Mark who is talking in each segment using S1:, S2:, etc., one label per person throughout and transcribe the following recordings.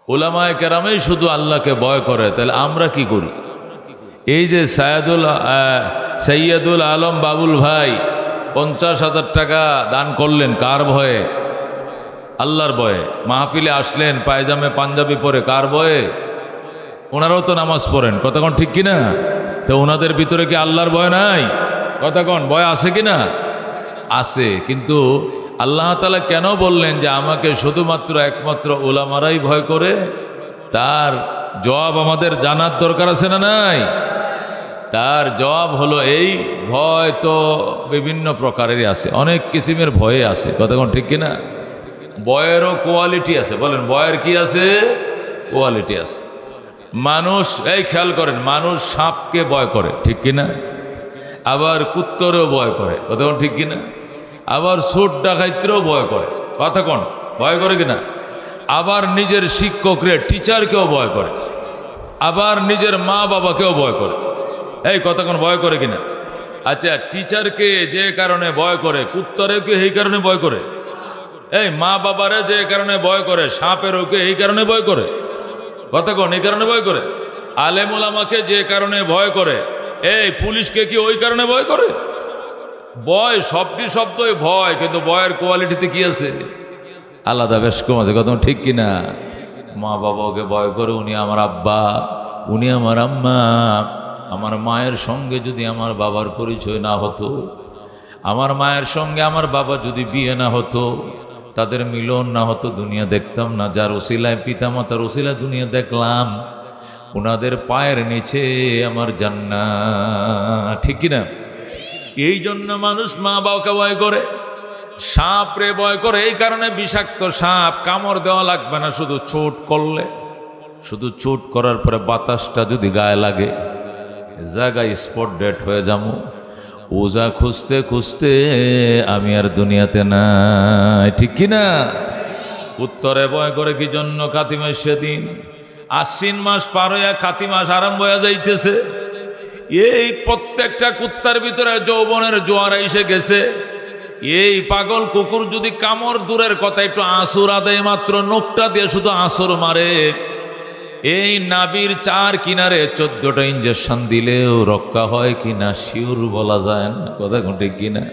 S1: উলামায়ে কেরামেই শুধু আল্লাহকে ভয় করে, তাহলে আমরা কি করি? এই যে সৈয়দুল আলম বাবুল ভাই 50,000 টাকা দান করলেন, কার ভয়ে? আল্লাহর ভয়ে। মাহফিলে আসলেন পায়জামে পাঞ্জাবি পরে, কার ভয়ে? ওনারাও তো নামাজ পড়েন, কতক্ষণ ঠিক কিনা? তো ওনাদের ভিতরে কি আল্লাহর ভয় নাই? কতক্ষণ ভয় আছে কিনা? আছে। কিন্তু আল্লাহ তাআলা কেন বললেন যে আমাকে শুধুমাত্র একমাত্র উলামারাই ভয় করে? তার জবাব আমাদের জানার দরকার আছে না নাই? তার জবাব হলো এই, ভয় তো বিভিন্ন প্রকারেরই আছে, অনেক কিসিমের ভয়ে আছে, কতক্ষণ ঠিক কিনা? ভয়েরও কোয়ালিটি আছে। বলেন, ভয়ের কি আছে? কোয়ালিটি আছে। মানুষ, এই খেয়াল করেন, মানুষ সাপকে ভয় করে, ঠিক কিনা? আবার কুত্তরেও ভয় করে, কতক্ষণ ঠিক কিনা? আবার চোর ডাকাইতেও ভয় করে, কতক্ষণ ভয় করে কিনা? আবার নিজের শিক্ষকরে, টিচারকেও ভয় করে, আবার নিজের মা বাবাকেও ভয় করে। এই কতক্ষণ ভয় করে কিনা? আচ্ছা, টিচারকে যে কারণে ভয় করে, কুত্তরেকে এই কারণে ভয় করে। এই মা বাবারে যে কারণে ভয় করে, সাপের ওকে এই কারণে ভয় করে, কতক্ষণ এই কারণে ভয় করে। আলেম ওলামাকে যে কারণে ভয় করে, এই পুলিশকে কি ওই কারণে ভয় করে? ভয় সবটি শব্দই ভয়, কিন্তু ভয়ের কোয়ালিটিতে কি আছে? আলাদা বেশ কম আছে, কত ঠিক কিনা? মা বাবাকে ভয় করে, উনি আমার আব্বা, উনি আমার আম্মা। আমার মায়ের সঙ্গে যদি আমার বাবার পরিচয় না হতো, আমার মায়ের সঙ্গে আমার বাবা যদি বিয়ে না হতো, তাদের মিলন না হতো, দুনিয়া দেখতাম না। যার ওসিলায়, পিতামাতার ওসিলায় দুনিয়া দেখলাম, ওনাদের পায়ের নিচে আমার জান্নাত, ঠিক কিনা? এই জন্য মানুষ মা বাবাকে ভয় করে, সাপ রে ভয় করে। এই কারণে বিষাক্ত সাপ কামড় দেওয়া লাগবে না, শুধু চোট করলে, শুধু চোট করার পরে বাতাসটা যদি গায়ে লাগে, জায়গায় স্পট ডেট হয়ে যাবো। ওজা খুঁজতে খুঁজতে আমি আর দুনিয়াতে নাই, ঠিক কিনা? উত্তরে ভয় করে কি জন্য? কাতি মাস সেদিন, আশ্বিন মাস পার হইয়া কাতি মাস আরম্ভ হয়ে যাইতেছে। এই প্রত্যেকটা কুত্তার ভিতরে যৌবনের জোয়ার এসে গেছে। এই পাগল কুকুর যদি কামড়, দূরের কথা, একটু আসর আদায় মাত্র নোকটা দিয়ে শুধু আসর মারে, এই নাবির 4 কিনারে 14টা ইঞ্জেকশন দিলেও রক্ষা হয় কিনা শিওর বলা যায় না, কথা ঠিক কিনা?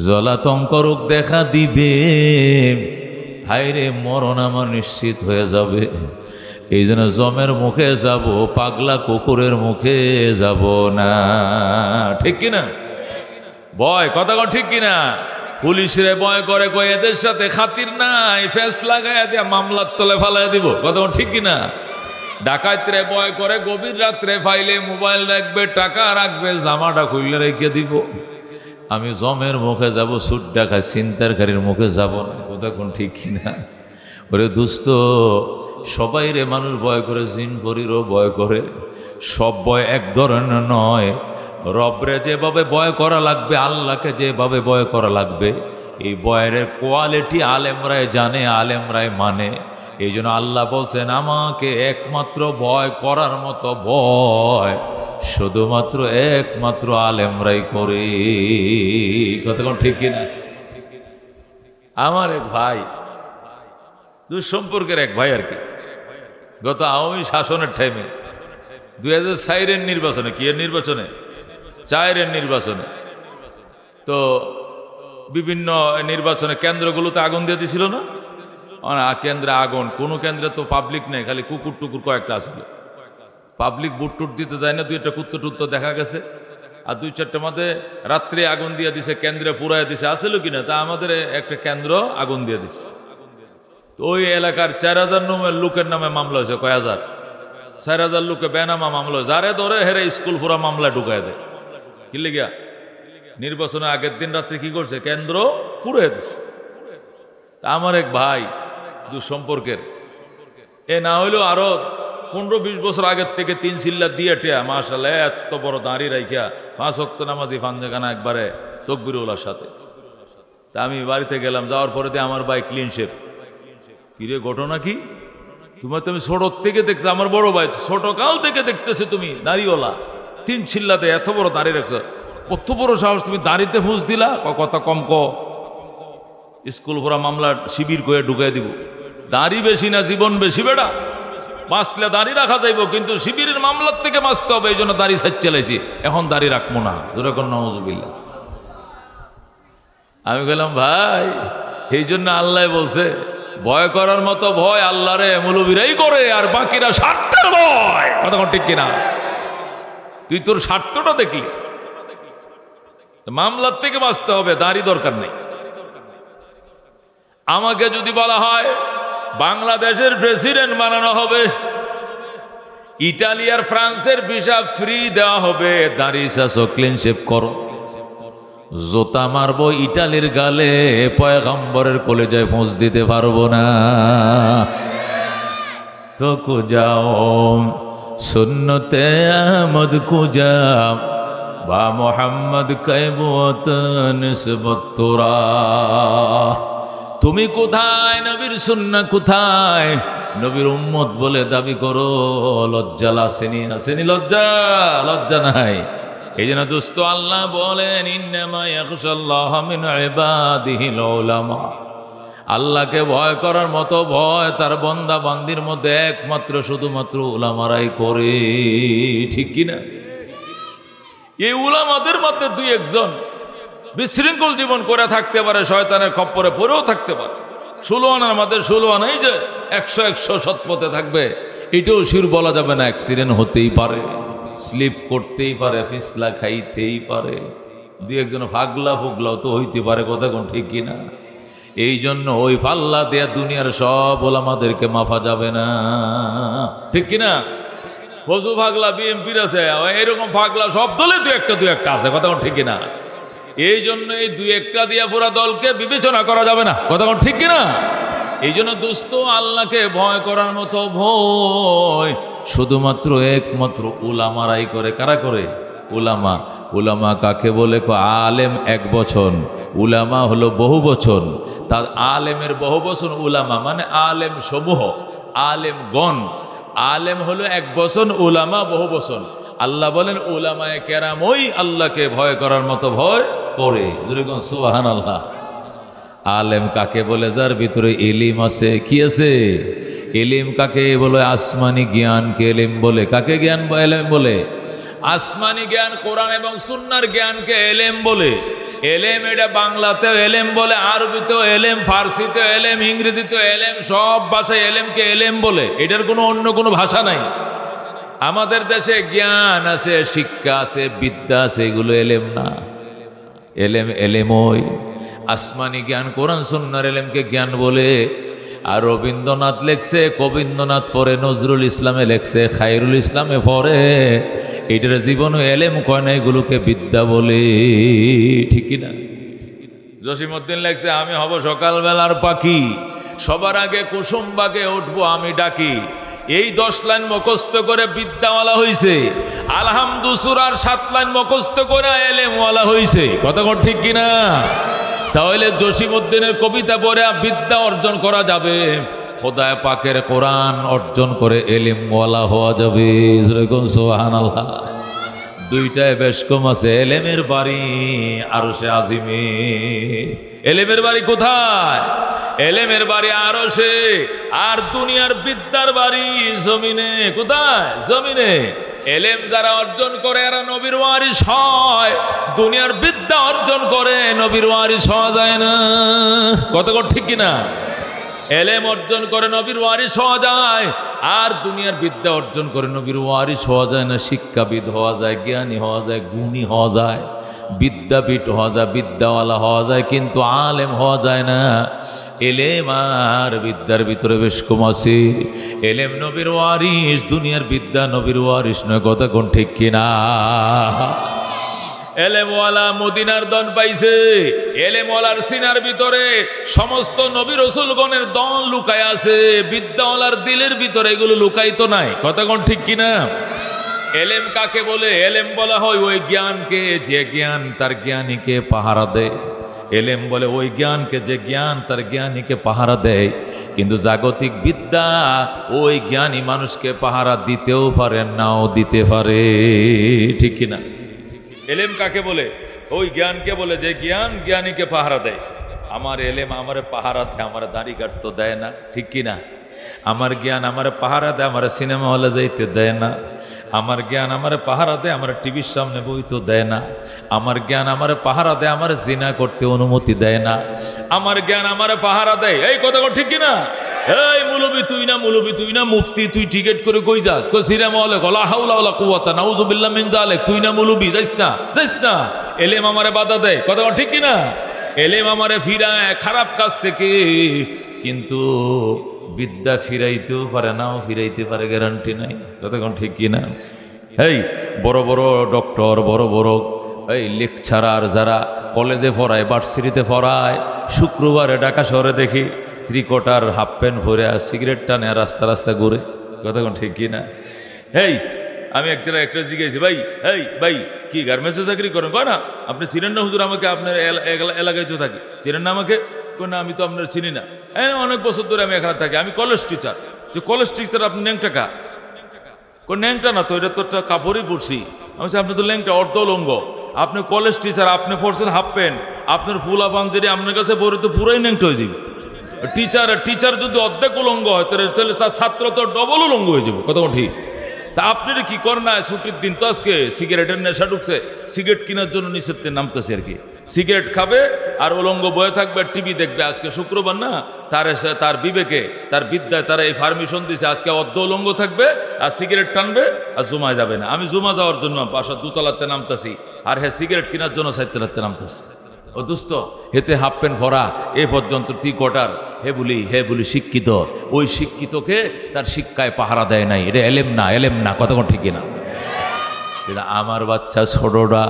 S1: জলাতঙ্ক রোগ দেখা দিবে, হায়রে মরণ আমার নিশ্চিত হয়ে যাবে। এই জন্য জমের মুখে যাব, পাগলা কুকুরের মুখে যাব না, ঠিক কিনা? ভয়, কথা ঠিক কিনা? পুলিশরে ভয় করে, কয় এদের সাথে খাতির নাই, ফেস লাগাইয়া দিয়া মামলার তলে ফালাই দিব, কথা ঠিক কিনা? ডাকাতরে ভয় করে, গভীর রাত্রে ফাইলে মোবাইল রাখবে, টাকা রাখবে, জামাটা খুললে রেখে দিব। আমি জমের মুখে যাব, সুট ডাকায় ছিনতাইকারীর মুখে যাব না, কথা ঠিক কিনা? ওরে দুস্থ, সবাই রে মানুষ ভয় করে, জিন পরীরও ভয় করে। সব ভয় এক ধরনের নয়। রবরে যেভাবে ভয় করা লাগবে, আল্লাহকে যেভাবে ভয় করা লাগবে, এই ভয়ের কোয়ালিটি আলেমরাই জানে, আলেমরাই মানে। এই জন্য আল্লাহ বলছেন, আমাকে একমাত্র ভয় করার মতো ভয় শুধুমাত্র একমাত্র আলেমরাই করে, কতক্ষণ ঠিক কিনা? আমার এক ভাই, দুঃসম্পর্কের এক ভাই আর কি, গত আওয়ামী শাসনের টাইমে 2004-এর নির্বাচনে, কি এর নির্বাচনে, 4-এর নির্বাচনে, তো বিভিন্ন নির্বাচনে কেন্দ্রগুলোতে আগুন দিয়ে দিছিল না? কেন্দ্রে আগুন, কোনো কেন্দ্রে তো পাবলিক নেই, খালি কুকুর টুকুর কয়েকটা আসলে। পাবলিক বুট টুট দিতে যায় না, 2-একটা কুত্তো টুত্তো দেখা গেছে। আর 2-4টার মধ্যে রাত্রে আগুন দিয়ে দিছে, কেন্দ্রে পুরাই দিছে, আসছিল কিনা? তা আমাদের একটা কেন্দ্র আগুন দিয়ে দিছে। তো ওই এলাকার 4000 লোকের নামে মামলা হয়েছে, কয় হাজার, 4000 লোকে বেনামা মামলা হয়েছে। যারে ধরে হেরে স্কুল পুরা মামলায় ঢুকাই দেয়। কি লিগা? নির্বাচনের আগের দিন রাত্রে কি করছে, কেন্দ্র পুড়ে দিছে। তা আমার এক ভাই দুঃসম্পর্কের, এ না হইলেও আরো 15-20 বছর আগের থেকে 3 চিল্লা দিয়ে টেয়া, মাশাআল্লাহ এত বড় দাঁড়ি রাইখা 5 ওয়াক্ত নামাজি ফানজাখানা একবারে তকবিরুল্লাহর সাথে। তা আমি বাড়িতে গেলাম, যাওয়ার পরে দিয়ে আমার ভাই ক্লিন শেপ। কিরে ঘটনা কি? তোমার তো আমি ছোট থেকে দেখতে, আমার বড় ভাই ছোট কাল থেকে দেখতেছে তুমি দাড়িওয়ালা, 3 চিল্লাতে এত বড় দাঁড়ি রাখছো, কত বড় সাহস, তুমি দাঁড়িতে ফুস দিলা? কথা কম ক, স্কুল ভরা মামলা শিবির করে ঢুকাই দিব। দাড়ি বেশি না জীবন বেশি বেড়া? বাঁচলে দাড়ি রাখা যাইব, কিন্তু শিবিরের মামলার থেকে বাঁচতে হবে, এই জন্য দাড়ি সাইজ চালাইছি, এখন দাড়ি রাখবো না। যেরকম নওয়াজুবিল্লাহ। আমি বললাম ভাই, এই জন্য আল্লাহ বলছে ভয় করার মতো ভয় আল্লাহরে মৌলবীরাই করে, আর বাকিরা স্বার্থের ভয়। কথা ঠিক কিনা? তুই তোর স্বার্থটা দেখলি, মামলার থেকে বাঁচতে হবে, দাড়ি দরকার নেই। আমাকে যদি বলা হয় বাংলাদেশের প্রেসিডেন্ট বানানো হবে, ইটালি আর ফ্রান্সের ভিসা ফ্রি দেওয়া হবে, দাঁড়িয়ে চাষো ক্লিন শেভ করো, জোতা মারবো ইটালির গালে, পয়গম্বরের কলেজায় ফোঁস দিতে পারবো না। তো কুজাও সুন্নতে আহমদ কুজাও বা মোহাম্মদ কৈবত নিসবত তোরা। তুমি কোথায়? নবীর সুন্নাহ কোথায়? নবীর উম্মত বলে দাবি করো, লজ্জা আসেনি? আসেনি লজ্জা? লজ্জা নাই। এই জন্য দোস্ত আল্লাহ বলেন ইন্নামা ইয়াখশাল্লাহ মিন ইবাদিহিল উলামা। আল্লাহকে ভয় করার মতো ভয় তার বান্দা বান্দির মধ্যে একমাত্র শুধুমাত্র উলামারাই করে। ঠিক কিনা? এই উলামাদের মধ্যে দুই একজন বিশৃঙ্খল জীবন করে থাকতে পারে, শয়তানের খপ্পরে পড়েও থাকতে পারে। 16 আনার মধ্যে 16 আনাই যে 100 সৎপথে থাকবে, এটাও শির বলা যাবে না। অ্যাক্সিডেন্ট হতেই পারে, স্লিপ করতেই পারে, ফিসলা খাইতেই পারে, দুই একজন ফাগলা ফুগলাও তো হইতে পারে। কথা কোন ঠিক কিনা? এই জন্য ওই ফাল্লা দেয়া দুনিয়ার সব ওলামাদেরকে মাফা যাবে না। ঠিক কিনা? ফজু ফাগলা বিএমপির আছে, এরকম ফাগলা সব দলে দু একটা আছে। কথা কোন ঠিক কিনা? এই জন্য এই দুই একটা দিয়া পুরা দলকে বিবেচনা করা যাবে না। কথা কোন ঠিক কিনা? এই জন্য দোস্ত আল্লাহকে ভয় করার মতো ভয় শুধুমাত্র একমাত্র উলামারাই করে। কারা করে? উলামা। উলামা কাকে বলে? আলেম এক বচন, উলামা হলো বহু বচন। তার আলেমের বহু বচন উলামা, মানে আলেম সমূহ, আলেম গণ। আলেম হলো এক বচন, উলামা বহু বচন। আল্লাহ বলেন উলামায়ে কেরামই আল্লাহকে ভয় করার মতো ভয় করে। যেরকম সুবহানাল্লাহ। আলেম কাকে বলে? যার ভিতরে ইলিম আছে। কি আছে? ইলিম কাকে বলে? আসমানি জ্ঞানকে ইলিম বলে। কাকে জ্ঞান এলেম বলে? আসমানি জ্ঞান, কোরআন এবং সুন্নাহর জ্ঞানকে এলেম বলে। এলেম এটা বাংলাতেও এলেম বলে, আরবিতেও এলেম, ফার্সিতেও এলেম, ইংরেজিতেও এলেম, সব ভাষায় এলেমকে এলেম বলে। এটার কোনো অন্য কোনো ভাষা নাই। আমাদের দেশে জ্ঞান আছে, শিক্ষা আছে, বিদ্যা আছে, এগুলো এলেম না। এলেম এলেমই আসমানি জ্ঞান, কোরআন সুন্নাহর এলেমকে জ্ঞান বলে। আর রবীন্দ্রনাথ লেখছে, কবীন্দ্রনাথ পরে, নজরুল ইসলামে লেখছে, খায়রুল ইসলামে পরে, এটার জীবনও এলেম কয় না, এগুলোকে বিদ্যা বলে। ঠিক না? জসিমউদ্দিন লেখছে আমি হব সকালবেলার পাখি, সবার আগে কুসুমবাগে উঠবো আমি ডাকি। এই 10 লাইন মুখস্থ করে বিদ্যাওয়ালা হইছে। আলহামদু সূরার 7 লাইন মুখস্থ করে এলেমওয়ালা হইছে। কথা কোন ঠিক কিনা? তাহলে জসিমউদ্দিনের কবিতা পড়ে বিদ্যা অর্জন করা যাবে, খোদায় পাকের কোরআন অর্জন করে এলেমওয়ালা হওয়া যাবে। যেরকম সুবহানাল্লাহ। দুইটায় বেশ কম আছে। এলেমের বাড়ি আরশে আজিমে। এলেমের বাড়ি কোথায়? এলেমের বাড়ি আরশে। আর দুনিয়ার বিদ্যার বাড়ি জমিনে। কোথায়? জমিনে। এলেম যারা অর্জন করে এরা নবীর ওয়ারিস হয়। দুনিয়ার বিদ্যা অর্জন করে নবীর ওয়ারিস হওয়া যায় না। কত ঠিক কিনা? এলেম অর্জন করে নবীর ওয়ারিস হওয়া যায়, আর দুনিয়ার বিদ্যা অর্জন করে নবীর ওয়ারিস হওয়া যায় না। শিক্ষাবিদ হওয়া যায়, জ্ঞানী হওয়া যায়, গুণী হওয়া যায়, বিদ্যাপীঠ হওয়া যায়, বিদ্যাওয়ালা হওয়া যায়, কিন্তু আলেম হওয়া যায় না। এলেম আর বিদ্যার ভিতরে বেশ কম আছে। এলেম নবীর ওয়ারিস, দুনিয়ার বিদ্যা নবীর ওয়ারিস নয়। কথা কোন ঠিক কিনা? এলেমওয়ালা মদিনার দন পাইছে। এলেমওয়ালার সিনার ভিতরে সমস্ত নবী রাসূলগণের দন লুকায় আছে। বিদ্যাওয়ালার দিলের ভিতরে এগুলো লুকায়িত নাই। কথা কোন ঠিক কিনা? এলেম কাকে বলে? এলেম বলা হয় ওই জ্ঞানকে যে জ্ঞান তার জ্ঞানীকে পাহারা দেয়। এলেম বলে ওই জ্ঞানকে যে জ্ঞান তার জ্ঞানীকে পাহারা দেয়। কিন্তু জাগতিক বিদ্যা ওই জ্ঞানী মানুষকে পাহারা দিতেও পারে, নাও দিতে পারে। ঠিক কিনা? এলেম কাকে বলে? ওই জ্ঞানকে বলে যে জ্ঞান জ্ঞানীকে পাহারা দেয়। আমার এলেম আমারে পাহারা দেয়, আমার দাড়ি কাটতে দেয় না, ঠিক কি না? আমার জ্ঞান আমারে পাহারা দেয়, আমার সিনেমা হলে যাইতে দেয় না। আমার জ্ঞান আমারে পাহারা দেয়, আমার টিভির সামনে বইতে দেয় না। আমার জ্ঞান আমারে পাহারা দেয়, আমার জিনা করতে অনুমতি দেয় না। আমার জ্ঞান আমারে পাহারা দেয়। এই কথা ঠিক কি না? এই মুলবি তুই না, মুলবি তুই না, মুফতি তুই টিকেট করে কই যাস? কই সিনেমা হলে, লা হাওলা ওয়ালা কুওয়াতা নাউযুবিল্লাহ মিন যালিক। তুই না মুলবি, যাইস না, যাইস না। এলেম আমারে বাধা দেয়, কথা ঠিক কি না? এলেম আমারে ফিরায় খারাপ কাজ থেকে, কিন্তু বিদ্যা ফিরাইতেও পারে, নাও ফিরাইতে পারে, গ্যারান্টি নাই, কতক্ষণ ঠিক কিনা? এই বড় বড় ডক্টর, বড় বড় এই লেকচারার যারা কলেজে পড়ায়, ভার্সিটিতে পড়ায়, শুক্রবারে ঢাকা শহরে দেখি ত্রিকোটার হাফ প্যান্ট ভরে সিগারেট টানে রাস্তা রাস্তা ঘুরে, কতক্ষণ ঠিক কিনা? এই আমি একটা জিজ্ঞাসি, ভাই এই ভাই কি গার্মেন্টসে চাকরি করেন? কয় না, আপনি চিনেন না হুজুর আমাকে? আপনার এলাকায় তো থাকি, চিনেন না আমাকে? কই না, আমি তো আপনার চিনি না। হ্যাঁ, অনেক বছর ধরে আমি এখানে থাকি, আমি কলেজ টিচার। যে কলেজ টিচার আপনি ন্যাংটা কা? কোন ন্যাংটা না তো, এটা তো একটা কাপড়ই পরছি। আমি বলছি আপনি তো ল্যাংটা, অর্ধলঙ্গ। আপনি কলেজ টিচার, আপনি পড়ছেন হাফ প্যান্ট, আপনার ফুলা পাঞ্জাবি আপনার কাছে পরে তো পুরাই ন্যাংটা হয়ে যাবে। টিচার যদি অর্ধেক উলঙ্গ হয়, তাহলে তার ছাত্র তো ডবল উলঙ্গ হয়ে যাবে, কত ঠিক? তা আপনি কি করেন না? ছুটির দিন তো আজকে সিগারেটের নেশা ঢুকছে, সিগারেট কেনার জন্য নিষেধে নামতেছে আর কি। সিগারেট খাবে আর উলঙ্গ বয়ে থাকবে, টিভি দেখবে। আজকে শুক্রবার না, তার বিবেকে, তার বিদ্যায় তারা এই পারমিশন দিছে, আজকে অর্ধ উলঙ্গ থাকবে আর সিগারেট টানবে আর জুমায় যাবে না। আমি জুমা যাওয়ার জন্য বাসার দুতলাতে নামতেছি, আর হ্যাঁ সিগারেট কেনার জন্য সাইতলাতে নামতেছি। ও দোস্ত, হেতে হাফ প্যান্ট ভরা এ পর্যন্ত ত্রিকোটার, হে বলি শিক্ষিত। ওই শিক্ষিতকে তার শিক্ষায় পাহারা দেয় নাই, এটা এলেম না, এলেম না, কতক্ষণ ঠিক না? এটা আমার বাচ্চা ছোটটা,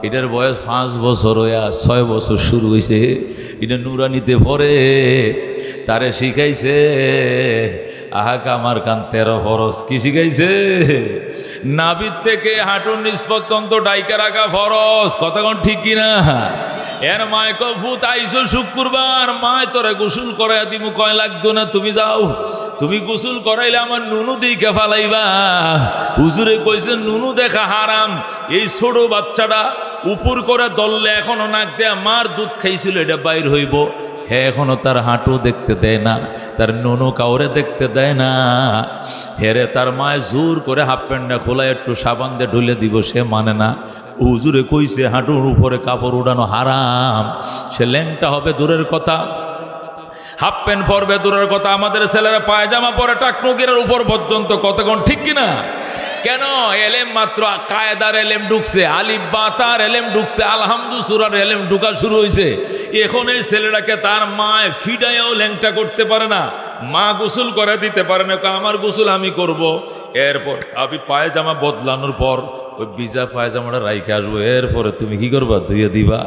S1: এটার বয়স 5 বছর হইয়া 6 বছর শুরু হয়েছে, এটা নুরানিতে পড়ে, তারে শিখাইছে আহাক আমার কান 13 ফরজ। কি শিখাইছে? নাভির থেকে হাঁটুর নিচ পর্যন্ত ডাইকা রাখা ফরজ, কতক্ষণ ঠিক কিনা? এর মায় কফুত আইসো শুক্রবার, মায় তোরে গোসল করাইয়া দিমু, কয় লাগতো না, তুমি যাও, তুমি গোসল করাইলে আমার নুনু দিকে ফালাইবা। হুজুরে কইছে নুনু দেখা হারাম। এই ছোট বাচ্চাটা উপর করে দললে এখনো নাক দেয়া মার দুধ খাইছিল, এটা বাইর হইব। হ্যাঁ, এখনো তার হাঁটু দেখতে দেয় না, তার নুনু কাউরে দেখতে দেয় না। হেরে তার মায় জোর করে হাফ প্যান্টটা খোলা একটু সাবান দিয়ে ঢুলে দিব, সে মানে না। হুজুরে কইছে হাঁটুর উপরে কাপড় উড়ানো হারাম। সে ল্যাংটা হবে দূরের কথা, হাফ প্যান্ট পরবে দূরের কথা, আমাদের ছেলেরা পায়জামা পরে টাকনুকের উপর পর্যন্ত, কতক্ষণ ঠিক কিনা? কেন? এলেম মাত্র কায়দার এলেম ঢুকছে, আলিফ বা তার এলেম ঢুকছে, আলহামদু সূরার এলেম ঢুকা শুরু হয়েছে। এখন এই ছেলেটাকে তার মায় ফিডাইয়াও ল্যাংটা করতে পারে না, মা গোসল করে দিতে পারে না, আমার গোসল আমি করব। এরপর আমি পায়জামা বদলানোর পর ওই ভিজা পায়জামাটা রাইখে আসবো, এরপরে তুমি কি করবা? ধুয়ে দিবা।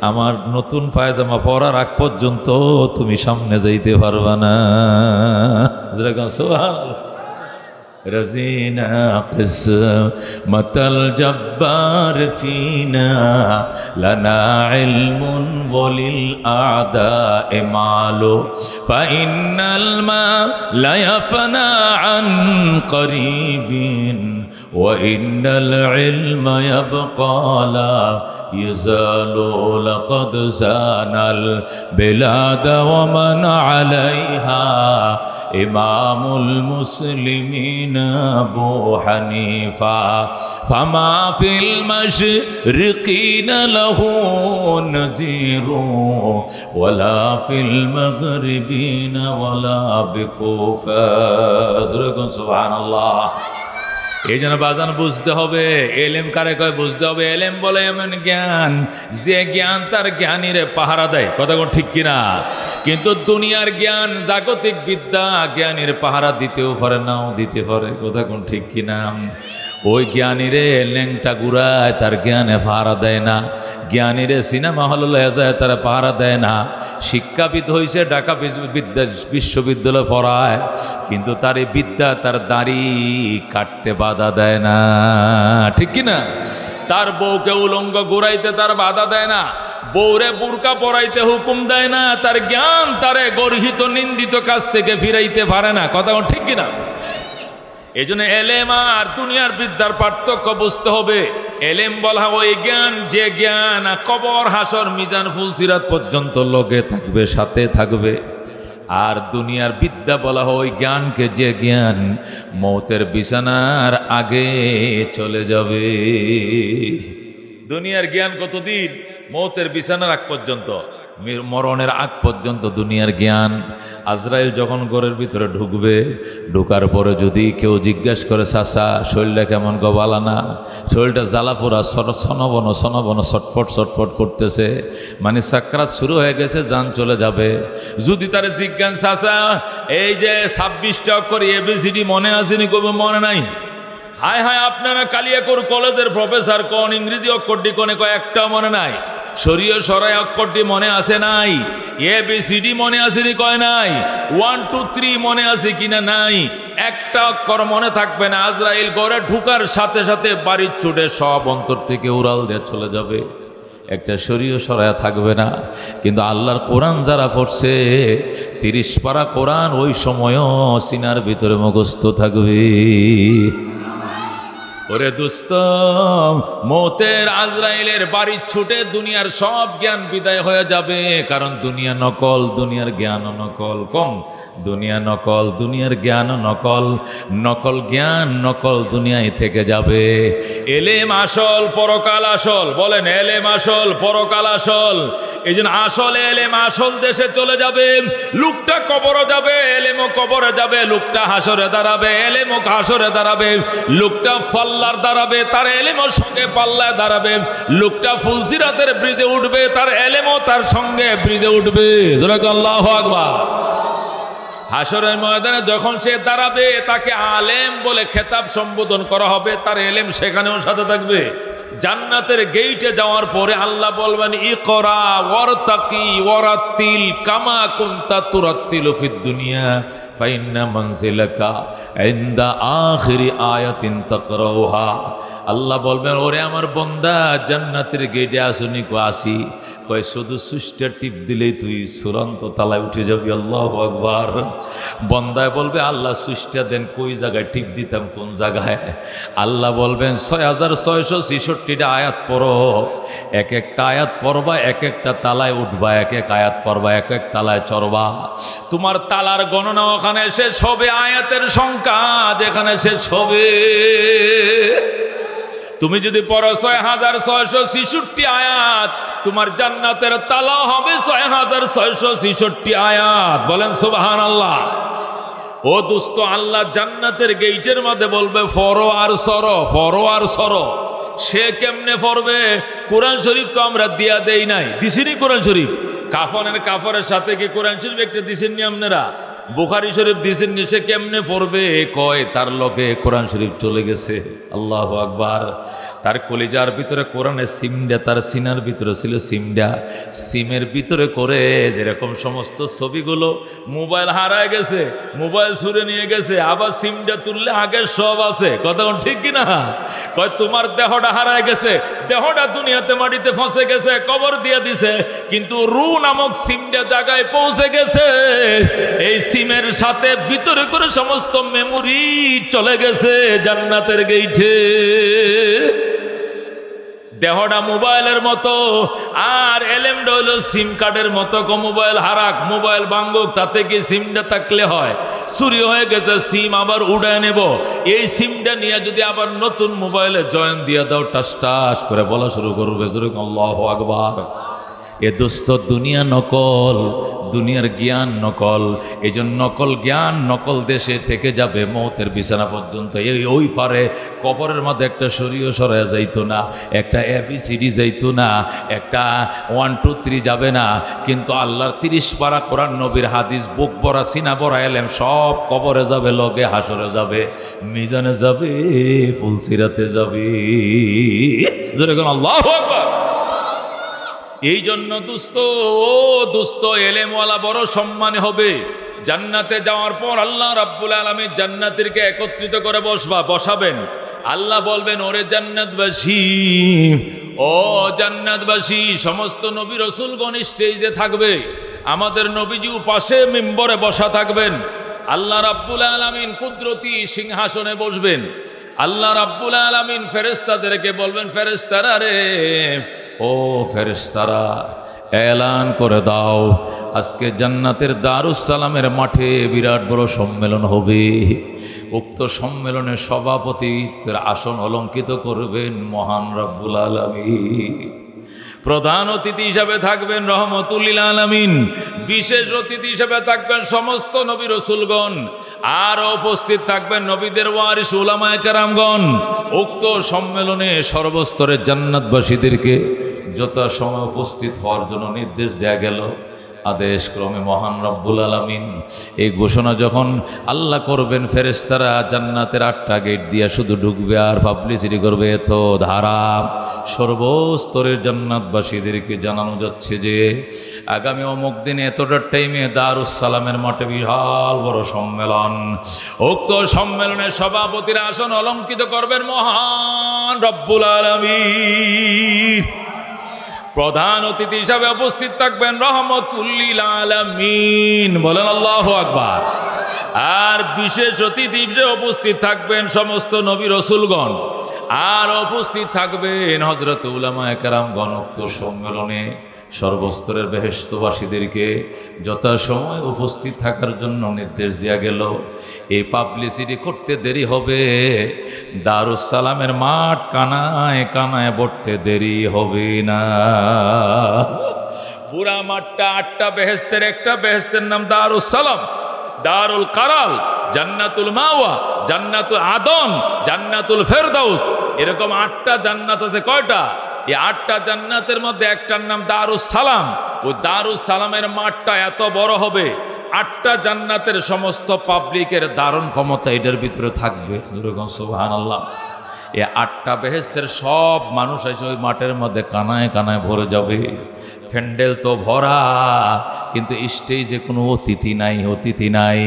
S1: আমার নতুন পায়জামা পরার আগ পর্যন্ত তুমি সামনে যাইতে পারবা না। যেরকম সুবহানাল্লাহ। رزينا قسمة الجبار فينا لنا علم وللأعداء مال فإن الماء لا يفنى عن قريب وإن العلم يبقى لا يزال لقد زان البلاد ومن عليها إمام المسلمين أبو حنيفة فما في المشرقين له نذير ولا في المغربين ولا بكوفة سبحان الله। এই জন্য বাজান বুঝতে হবে, এলেম কারে কয় বুঝতে হবে। এলেম বলে এমন জ্ঞান, যে জ্ঞান তার জ্ঞানীরে পাহারা দেয়, কথা কোন ঠিক কিনা? কিন্তু দুনিয়ার জ্ঞান, জাগতিক বিদ্যা জ্ঞানীর পাহারা দিতেও পারে, নাও দিতে পারে, কথা কোন ঠিক কিনা? ওই জ্ঞানীরে ল্যাংটা গুড়ায়, তার জ্ঞানে পাহারা দেয় না। জ্ঞানীরে সিনেমা হলে লয়ে যায়, তারা পাহারা দেয় না। শিক্ষাবিদ হয়েছে, ঢাকা বিশ্ববিদ্যালয় পড়ায়, কিন্তু তার এই বিদ্যা তার দাড়ি কাটতে বাধা দেয় না, ঠিক কিনা? তার বউকে উলঙ্গ ঘুরাইতে তার বাধা দেয় না, বউরে বুরকা পরাইতে হুকুম দেয় না। তার জ্ঞান তারে গর্হিত নিন্দিত কাজ থেকে ফিরাইতে পারে না, কথা ঠিক কিনা? এই জন্য এলেম আর দুনিয়ার বিদ্যার পার্থক্য বুঝতে হবে। এলেম বলা ওই জ্ঞান, যে জ্ঞান কবর হাসর মিজান ফুলসিরাত পর্যন্ত লগে থাকবে, সাথে থাকবে। আর দুনিয়ার বিদ্যা বলা হয় ওই জ্ঞানকে, যে জ্ঞান মৌতের বিছানার আগে চলে যাবে। দুনিয়ার জ্ঞান কতদিন? মৌতের বিছানার আগ পর্যন্ত, মরণের আগ পর্যন্ত দুনিয়ার জ্ঞান। আজরাইল যখন ঘরের ভিতরে ঢুকবে, ঢুকার পরে যদি কেউ জিজ্ঞেস করে, চাচা শরীরটা কেমন গবালা না, শরীরটা জ্বালাপোড়া সনবন সনবন ছটফট ছটফট করতেছে, মানে সাকরাত শুরু হয়ে গেছে, জান চলে যাবে। যদি তার জিজ্ঞাসা, চাচা এই যে 26টা অক্ষর ABCD মনে আসেনি, কবে মনে নাই? হায় হায়, আপনারা কালিয়াকৈর কলেজের প্রফেসর, কোন ইংরেজি অক্ষরটি কোনে কয় একটাও মনে নাই। শরীয় সরাই অক্ষরটি মনে আছে নাই? ABCD মনে আসেনি কয় নাই? 1 2 3 মনে আছে কিনা নাই? একটা অক্ষর মনে থাকবে না। আজরাইল ঘরে ঢুকার সাথে সাথে বাড়ির ছুটে সব অন্তর থেকে উড়াল দিয়ে চলে যাবে, একটা শরীয় সরায়া থাকবে না। কিন্তু আল্লাহর কোরআন যারা পড়ছে, 30 পারা কোরআন ওই সময়ও সিনার ভিতরে মুখস্থ থাকবে। ওরে দোস্ত, মৌতের আজরাইলের বাড়ির ছুটে দুনিয়ার সব জ্ঞান বিদায় হয়ে যাবে। কারণ দুনিয়া নকল, দুনিয়ার জ্ঞান নকল। কম দুনিয়া নকল, দুনিয়ার জ্ঞান নকল। নকল জ্ঞান নকল দুনিয়ায় থেকে যাবে। এলেম আসল, পরকাল আসল। বলেন এলেম আসল, পরকাল আসল। এই জন্য আসল এলেম আসল দেশে চলে যাবে। লোকটা কবরে যাবে, এলেমও কবরে যাবে। লোকটা হাসরে দাঁড়াবে, এলেমও হাসরে দাঁড়াবে। লোকটা পাল্লার দাঁড়াবে, তার এলেমও সঙ্গে পাল্লায় দাঁড়াবে। লোকটা ফুলসিরাতের ব্রিজে উঠবে, তার এলেমও তার সঙ্গে ব্রিজে উঠবে। আল্লাহু আকবার। হাসরের ময়দানে যখন সে দাঁড়াবে, তাকে আলেম বলে খেতাব সম্বোধন করা হবে, তার এলেম সেখানেও সাথে থাকবে। জান্নাতের গেইটে যাওয়ার পরে আল্লাহ বলবেন, ইকরা ওয়ারতাকি ওয়ারাতিল কামা কুনতা তুরাতিলু ফিদ দুনিয়া ফাইন্না মানজিলাকা ইনদা আখিরি আয়াতিন তাকরাউহা। আল্লাহ বলবেন, ওরে আমার বান্দা, জান্নাতের গেটে আসুনি? কো আসি। কয় শুধু সুইচটা টিপ দিলেই তুই চূড়ান্ত তালায় উঠে যাবি। আল্লাহু আকবার। বান্দায় বলবে, আল্লাহ সুইচটা দেন, কই জায়গায় টিপ দিতাম, কোন জায়গায়? আল্লাহ বলবেন, 6666টা আয়াত পড়ো। এক একটা আয়াত পড়বা, এক একটা তালায় উঠবা, এক এক আয়াত পড়বা, এক এক তালায় চড়বা। তোমার তালার গণনা ওখানে শেষ হবে, আয়াতের সংখ্যা যেখানে শেষ হবে। তুমি যদি পড়ো 6666 আয়াত, তোমার জান্নাতের তালা হবে 6666 আয়াত। বলেন সুবহানাল্লাহ। ও দোস্ত, আল্লাহ জান্নাতের গেইটের মধ্যে বলবে, ফরো আর সরো, ফরো আর সরো। সে কেমনে পড়বে? কোরআন শরীফ তো আমরা দিয়া দেই নাই, দিছিনি কোরআন শরীফ? কাফনের সাথে কি কোরআন শরীফ একটা দিছেননি আপনারা? বুখারী শরীফ দিছেননি? সে কেমনে পড়বে? কয় তার লগে কোরআন শরীফ চলে গেছে। আল্লাহু আকবার। তার কলিজার ভিতরে কোরআনের সিমটা, তার সিনার ভিতরে ছিল সিমটা। সিমের ভিতরে করে যেরকম সমস্ত ছবিগুলো, মোবাইল হারায় গেছে, মোবাইল ছুঁড়ে নিয়ে গেছে, আবার সিমটা তুললে আগের সব আছে। কথা ঠিক কিনা? কয় তোমার দেহটা হারায় গেছে, দেহটা দুনিয়াতে মাটিতে ফসে গেছে, কবর দিয়ে দিছে, কিন্তু রু নামক সিমটা জায়গায় পৌঁছে গেছে। এই সিমের সাথে ভিতরে করে সমস্ত মেমোরি চলে গেছে জান্নাতের গেইটে। দেহটা মোবাইলের মতো, আর এলেমটা হইল সিম কার্ডের মতো। মোবাইল হারাক, মোবাইল ভাঙ্গুক, তাতে কি সিমটা থাকলে হয়? চুরি হয়ে গেছে, সিম আবার উড়ায় নেব। এই সিমটা নিয়ে যদি আবার নতুন মোবাইলে জয়েন দিয়ে দাও, টাস টাস করে বলা শুরু করবে, আল্লাহু আকবার। এ দোস্ত, দুনিয়া নকল, দুনিয়ার জ্ঞান নকল। এই জন্য নকল জ্ঞান নকল দেশে থেকে যাবে মৌতের বিছানা পর্যন্ত। ওই পারে কবরের মধ্যে একটা শরীয় সরায়া যাইতো না, একটা ABCD যাইতো না, একটা 1 2 3 যাবে না। কিন্তু আল্লাহর 30 পারা কোরআন, নবীর হাদিস, বুক ভরা সিনা ভরা এলেম সব কবরে যাবে, লগে হাসরে যাবে, মিজানে যাবে, ফুলসিরাতে যাবে। যেরকম আল্লাহু আকবার। এই জন্য দোস্ত, ও দোস্ত, এলেমওয়ালা বড় সম্মান হবে। জান্নাতে যাওয়ার পর আল্লাহ রাব্বুল আলামিন জান্নাতীদেরকে একত্রিত করে বসাবেন। আল্লাহ বলবেন, ওরে জান্নাতবাসী, ও জান্নাতবাসী। সমস্ত নবী রাসূলগণ স্টেজে থাকবে, আমাদের নবীজিও পাশে মিম্বরে বসা থাকবেন। আল্লাহ রাব্বুল আলামিন কুদরতি সিংহাসনে বসবেন। আল্লাহ রাব্বুল আলামিন ফেরেশতাদেরকে বলবেন, ফেরেশতারা রে, ও ফেরেশতারা, এলান করে দাও আজকে জান্নাতের দারুস সালামের মাঠে বিরাট বড় সম্মেলন হবে। উক্ত সম্মেলনে সভাপতিত্বের আসন অলঙ্কিত করবেন মহান রব্বুল আলামিন। প্রধান অতিথি হিসাবে থাকবেন রহমতুল লিল আলামিন, বিশেষ অতিথি হিসাবে থাকবেন সমস্ত নবী রাসূলগণ, আর উপস্থিত থাকবেন নবীদের ওয়ারিস উলামায়ে কেরামগণ। উক্ত সম্মেলনে সর্বস্তরের জান্নাতবাসীদেরকে যথাসময়ে উপস্থিত হওয়ার জন্য নির্দেশ দেয়া গেল। আদেশ ক্রমে মহান রব্বুল আলামিন এই ঘোষণা যখন আল্লাহ করবেন, ফেরেশতারা জান্নাতের 8টা গেট দিয়ে শুধু ঢুকবে আর পাবলিসিটি করবে। এত ধারা সর্বস্তরের জান্নাতবাসীদেরকে জানানো যাচ্ছে যে আগামী অমুক দিনে এতটার টাইমে দারুস সালামের মাঠে বিশাল বড় সম্মেলন। উক্ত সম্মেলনের সভাপতির আসন অলঙ্কিত করবেন মহান রব্বুল আলামিন। প্রধান অতিথি হিসাবে উপস্থিত থাকবেন রহমতুল লিল আলামিন, বলেন আল্লাহু আকবার। আর বিশেষ অতিথি হিসেবে উপস্থিত থাকবেন সমস্ত নবী রাসূলগণ, আর উপস্থিত থাকবেন হযরত উলামায়ে কেরামগণ। উক্ত সম্মেলনে সর্বস্তরের বেহেশতবাসীদেরকে যথাসময় উপস্থিত থাকার জন্য নির্দেশ দেওয়া গেল। এই পাবলিসিটি করতে দেরি হবে, দারুস সালামের মাঠ কানায় কানায় ভরতে দেরি হবে না। পুরা মাঠটা 8টা বেহেশতের একটা বেহেশতের নাম দারুস সালাম, দারুল কারাল, জান্নাতুল মাওয়া, জান্নাতুল আদন, জান্নাতুল ফেরদাউস। এরকম 8টা জান্নাত আছে। কয়টা? এই 8টা জান্নাতের মধ্যে একটার নাম দারুস সালাম। ওই দারুস সালামের মাঠটা এত বড় হবে, 8টা জান্নাতের সমস্ত পাবলিকের দারুণ ক্ষমতা এটার ভিতরে থাকবে। সুবহানাল্লাহ। এই 8টা বেহেশতের সব মানুষ এসে ওই মাঠের মধ্যে কানায় কানায় ভরে যাবে। প্যান্ডেল তো ভরা, কিন্তু স্টেজে কোনো অতিথি নাই, অতিথি নাই।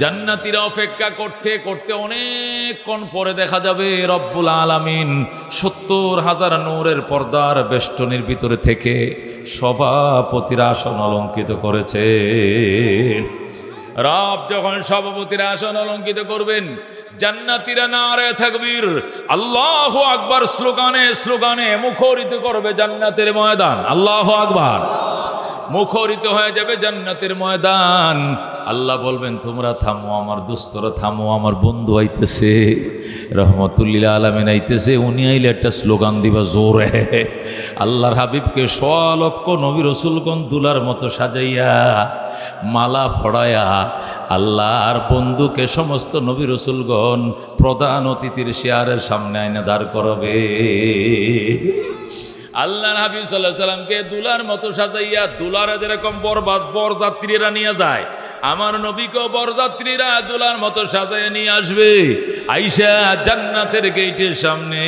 S1: জান্নাতীরা অপেক্ষা করতে করতে অনেকক্ষণ পরে দেখা যাবে রব্বুল আলামিন 70,000 নূরের পর্দার বেষ্টনীর ভিতরে থেকে সভাপতির আসন অলঙ্কিত করেছে। রব যখন সভাপতির আসন অলঙ্কিত করবেন, জান্নাতীরা নারে তাকবীর আল্লাহু আকবার স্লোগানে স্লোগানে মুখরিত করবে জান্নাতের ময়দান। আল্লাহু আকবার। মুখরিত হয়ে যাবে জান্নাতের ময়দান। আল্লাহ বলবেন, তোমরা থামো, আমার দোস্তরা থামো, আমার বন্ধু আইতেছে, রহমতুল লিল আলামিন আইতেছে। উনি আইলে একটা স্লোগান দিবা জোরে। আল্লাহর হাবিবকে 100 লক্ষ নবী রাসূলগণ দুলার মতো সাজাইয়া মালা ফড়ায়া আল্লাহর বন্ধুকে সমস্ত নবী রাসূলগণ প্রধান অতিথির চেয়ারের সামনে আইনা দাঁড় করাবে। আল্লাহ হাবিব সাল্লাল্লাহু আলাইহি সাল্লামকে দুলার মতো সাজাইয়া, দুলারে যেরকম বরযাত্রীরা নিয়ে যায়, আমার নবীকেও বরযাত্রীরা দুলার মতো সাজাইয়া নিয়ে আসবে। আইসা জান্নাতের গেটের সামনে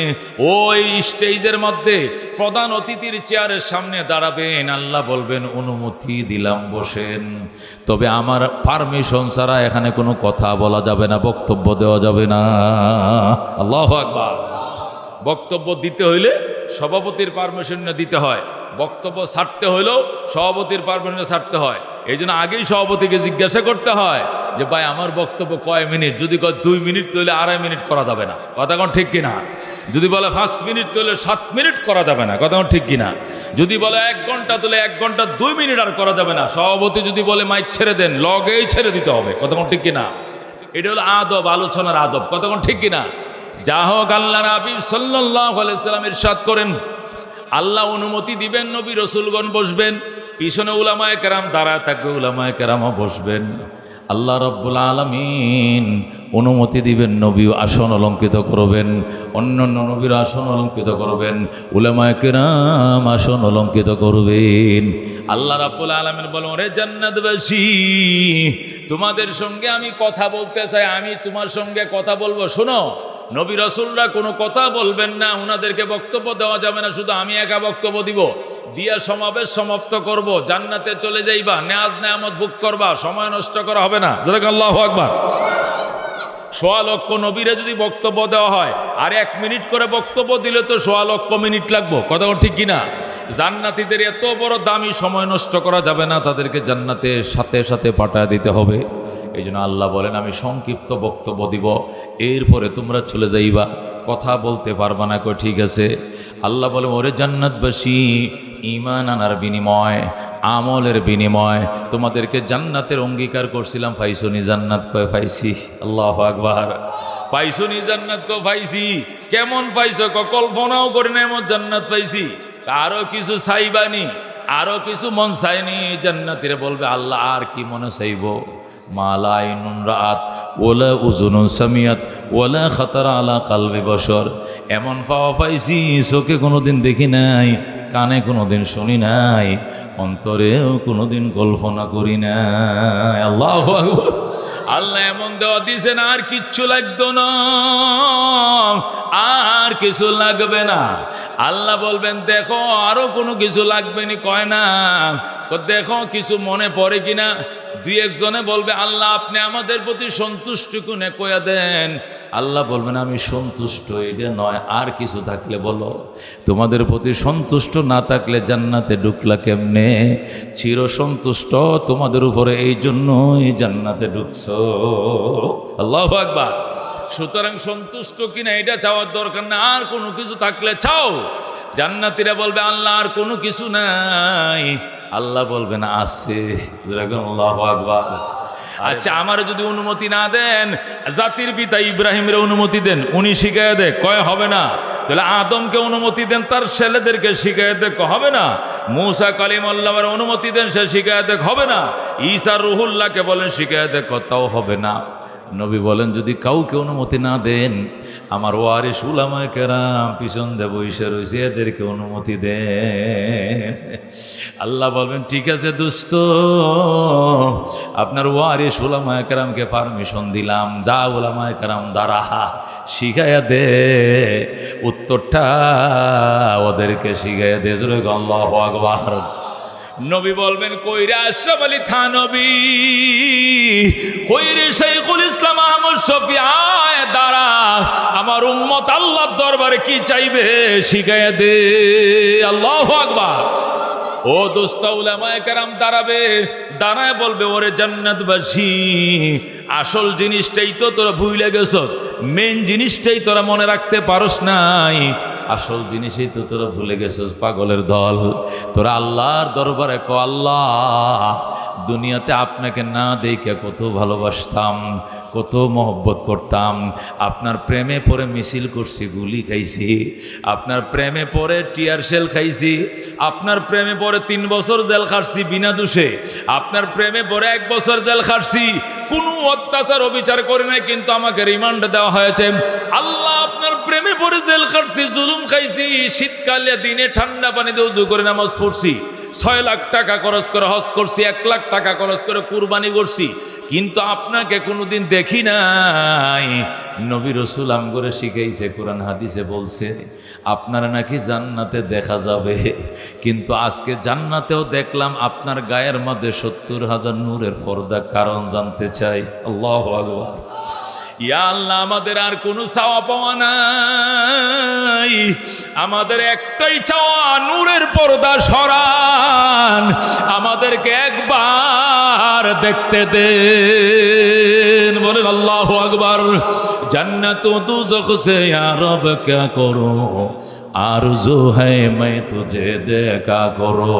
S1: ওই স্টেজের মধ্যে প্রধান অতিথির চেয়ারের সামনে দাঁড়াবেন। আল্লাহ বলবেন, অনুমতি দিলাম, বসেন, তবে আমার পারমিশন ছাড়া এখানে কোনো কথা বলা যাবে না, বক্তব্য দেওয়া যাবে না। আল্লাহু আকবার। বক্তব্য দিতে হইলে সভাপতির পারমিশন দিতে হয়, বক্তব্য ছাড়তে হইলেও সভাপতির পারমিশন ছাড়তে হয়। এই জন্য আগেই সভাপতিকে জিজ্ঞাসা করতে হয় যে ভাই আমার বক্তব্য কয় মিনিট। যদি কয় 2 মিনিট তাহলে 2.5 মিনিট করা যাবে না, কথা কোন ঠিক কিনা? যদি বলে 5 মিনিট তাহলে 7 মিনিট করা যাবে না, কথা কোন ঠিক কিনা? যদি বলে 1 ঘন্টা তাহলে 1 ঘন্টা 2 মিনিট আর করা যাবে না। সভাপতি যদি বলে মাইক ছেড়ে দেন, লগেই ছেড়ে দিতে হবে, কথা কোন ঠিক কিনা? এটা হলো আদব, আলোচনার আদব, কথা কোন ঠিক কিনা? যা হোক, আল্লাহর হাবিব সাল্লাল্লাহু আলাইহি সাল্লাম ইরশাদ করেন, আল্লাহ অনুমতি দিবেন, নবী রাসূলগণ বসবেন, পিছনে উলামায়ে কেরাম দাঁড়ায় থাকবে, উলামায়ে কেরামও বসবেন। আল্লাহ রাব্বুল আলামিন অনুমতি দিবেন, নবী আসন অলঙ্কিত করবেন, অন্যান্য নবীর আসন অলঙ্কিত করবেন, উলামায়ে কেরাম আসন অলঙ্কিত করবেন। আল্লাহ রাব্বুল আলামিন বলেন, ওরে জান্নাতবাসী, তোমাদের সঙ্গে আমি কথা বলতে চাই, আমি তোমার সঙ্গে কথা বলবো, শোনো। নবী রাসূলরা কোনো কথা বলবেন না, ওনাদেরকে বক্তব্য দেওয়া যাবে না, শুধু আমি একা বক্তব্য দিব, দিয়া সমাবেশ সমাপ্ত করব, জান্নাতে চলে যাইবা, নেয়াজ নেয়ামত ভোগ করবা, সময় নষ্ট করা হবে না। আল্লাহু আকবার। 100 লক্ষ নবীরে যদি বক্তব্য দেওয়া হয় আর 1 মিনিট করে বক্তব্য দিলে তো 100 লক্ষ মিনিট লাগবো, কথা ঠিক কিনা? জান্নাতীদের এত বড় দামি সময় নষ্ট করা যাবে না, তাদেরকে জান্নাতে সাথে সাথে পাঠায় দিতে হবে। এই জন্য আল্লাহ বলেন আমি সংক্ষিপ্ত বক্তব্য দিব, এরপরে তোমরা চলে যাইবা, কথা বলতে পারবা না। কই ঠিক আছে। আল্লাহ বলে ওরে জান্নাতবাসী, ঈমান আনার বিনিময়, আমলের বিনিময় তোমাদেরকে জান্নাতের অঙ্গীকার করছিলাম, পাইছনি জান্নাত? কয় পাইছি। আল্লাহু আকবার। পাইছনি জান্নাত? কয় পাইছি। কেমন পাইছো? কল্পনাও করে না এমন জান্নাত পাইছি। আরো কিছু চাইবানি? আরো কিছু মন চাইনি? জান্নাতীরা বলবে আল্লাহ আর কি মনে চাইব? মালা আইনুন রাআত ওয়ালা উযুনুন সামিয়াত ওয়ালা খাতারা আলা কালবি বশর। এমন পাওয়া পাইছি চোখে কোনোদিন দেখি নাই, কানে কোনোদিন শুনি নাই, অন্তরেও কোনোদিন কল্পনা করি নাই। আল্লাহু আকবার। আল্লাহ এমন দেওয়া দিয়েছেন আর কিচ্ছু লাগতো না, আর কিছু লাগবে না। আল্লাহ বলবেন দেখো আরো কোনো কিছু লাগবে নি? কয় না। দেখো কিছু মনে পড়ে কিনা। দুই একজনে বলবে আল্লাহ আপনি আমাদের প্রতি সন্তুষ্ট কোনে কয়া দেন। আল্লাহ বলবেন আমি সন্তুষ্ট, এটা নয়, আর কিছু থাকলে বলো। তোমাদের প্রতি সন্তুষ্ট না থাকলে জান্নাতে ঢুকলা কেমনে? চির সন্তুষ্ট তোমাদের উপরে, এই জন্যই জান্নাতে ঢুকছো। আল্লাহু আকবার। সুতরাং সন্তুষ্ট কিনা এটা চাওয়ার দরকার না, আর কোনো কিছু থাকলে চাও। জান্নাতীরা বলবে আল্লাহ আর কোনো কিছু নাই। আল্লাহ বলবেন আছে। আল্লাহু আকবার। আচ্ছা আমার যদি অনুমতি না দেন, জাতির পিতা ইব্রাহিমের অনুমতি দেন, উনি শিখায় দেয়, কয় হবে না। তাহলে আদমকে অনুমতি দেন, তার ছেলেদেরকে শিখায় দেখ, হবে না। মূসা কালিমুল্লাহর অনুমতি দেন, সে শিখায় দেখ, হবে না। ঈসা রুহুল্লাহকে বলেন শিখায় দেখ, তাও হবে না। নবী বলেন যদি কাউকে অনুমতি না দেন, আমার ওয়ারিস উলামায়ে কেরাম পিছন দিয়ে বসে রয়েছে, এদেরকে অনুমতি দেন। আল্লাহ বলবেন ঠিক আছে দোস্ত, আপনার ওয়ারিস উলামায়ে কেরামকে পারমিশন দিলাম, যা উলামায়ে কেরাম দ্বারা শিখাইয়া দে, উত্তরটা ওদেরকে শিখাইয়া দে। আল্লাহু আকবার। নবী বলবেন কইরে আশরাফ আলী থানবী, কইরে শাইখুল ইসলাম আহমদ শফী, আয় দাঁড়া, আমার উম্মত আল্লাহর দরবারে কি চাইবে শিখাইয়া দে। আল্লাহু আকবার। ও দোস্ত উলামায়ে কেরাম দাঁড়াবে, দাঁড়ায় বলবে ওরে জান্নাতবাসী, আসল জিনিসটাই তো তোরা ভুলে গেছ, মেন জিনিসটাই তোরা মনে রাখতে পারস নাই, আসল জিনিসই তো তোরা ভুলে গেছিস। পাগলের দল, তোরা আল্লাহর দরবারে কো আল্লাহ দুনিয়াতে আপনাকে না দেখে কত ভালোবাসতাম, কত মহব্বত করতাম, আপনার প্রেমে পড়ে মিছিল করছি, গুলি খাইছি, আপনার প্রেমে পড়ে টিয়ার শেল খাইছি, আপনার প্রেমে পড়ে 3 বছর জেল খাটছি বিনা দোষে, আপনার প্রেমে পড়ে 1 বছর জেল খাটছি, কোনো অত্যাচার অবিচার করে নাই, কিন্তু আমাকে রিমান্ড দেওয়া হয়েছে। আল্লাহ আপনার প্রেমে পড়ে জেল খাটছি, জুলুম খাইছি, শীতকালে দিনে ঠান্ডা পানিতে উযু করে নামাজ পড়ছি, 6 লাখ টাকা খরচ করে হজ করছি, 1 লাখ টাকা খরচ করে কুরবানি করছি, কিন্তু আপনাকে কোনোদিন দেখি নাই। নবী রাসূল আমগরে শিখাইছে, কোরআন হাদিসে বলছে আপনারা নাকি জান্নাতে দেখা যাবে, কিন্তু আজকে জান্নাতেও দেখলাম আপনার গায়ের মধ্যে 70,000 নূরের পর্দা। কারণ জানতে চাই। আল্লাহু আকবার। ইয়া আল্লাহ আমাদের আর কোনো চাওয়া পাওয়া নাই, আমাদের একটাই চাওয়া, নূরের পর্দা সরান, আমাদেরকে একবার দেখতে দেন। বলেন আল্লাহু আকবার। জান্নাত ও দুজখ সে ইয়া রব क्या करो, आरज़ू है मैं तुझे देखा करो,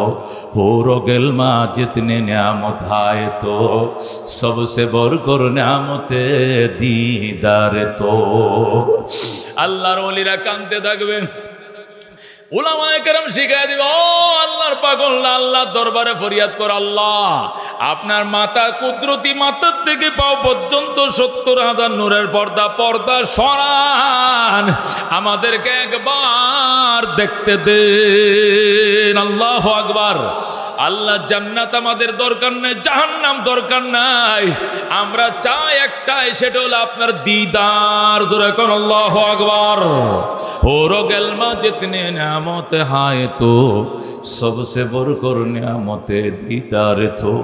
S1: हूरो गिल्मा जितने नियामत आए तो सबसे बढ़कर नियामते दीदार तो। আল্লাহর ওলিরা কাঁদতে থাকবেন, উলামায়ে কেরাম শিখায় দিবে, ও আল্লাহর পাগল, আল্লাহর দরবারে ফরিয়াদ কর, আল্লাহ আপনার মাথা কুদরতি মাথার থেকে পাও পর্যন্ত 70,000 নূরের পর্দা, পর্দা সরান, আমাদেরকে একবার দেখতে দেন। আল্লাহু আকবার। আল্লাহ জান্নাত আমাদের দরকার নাই, জাহান্নাম দরকার নাই, আমরা চাই একটাই, সেটা হলো আপনার দিদার। জোরে কোন আল্লাহু আকবার। होरो गलमा जितने नियामत हाय तो सबसे बढ़कर नियामते दीदार तो।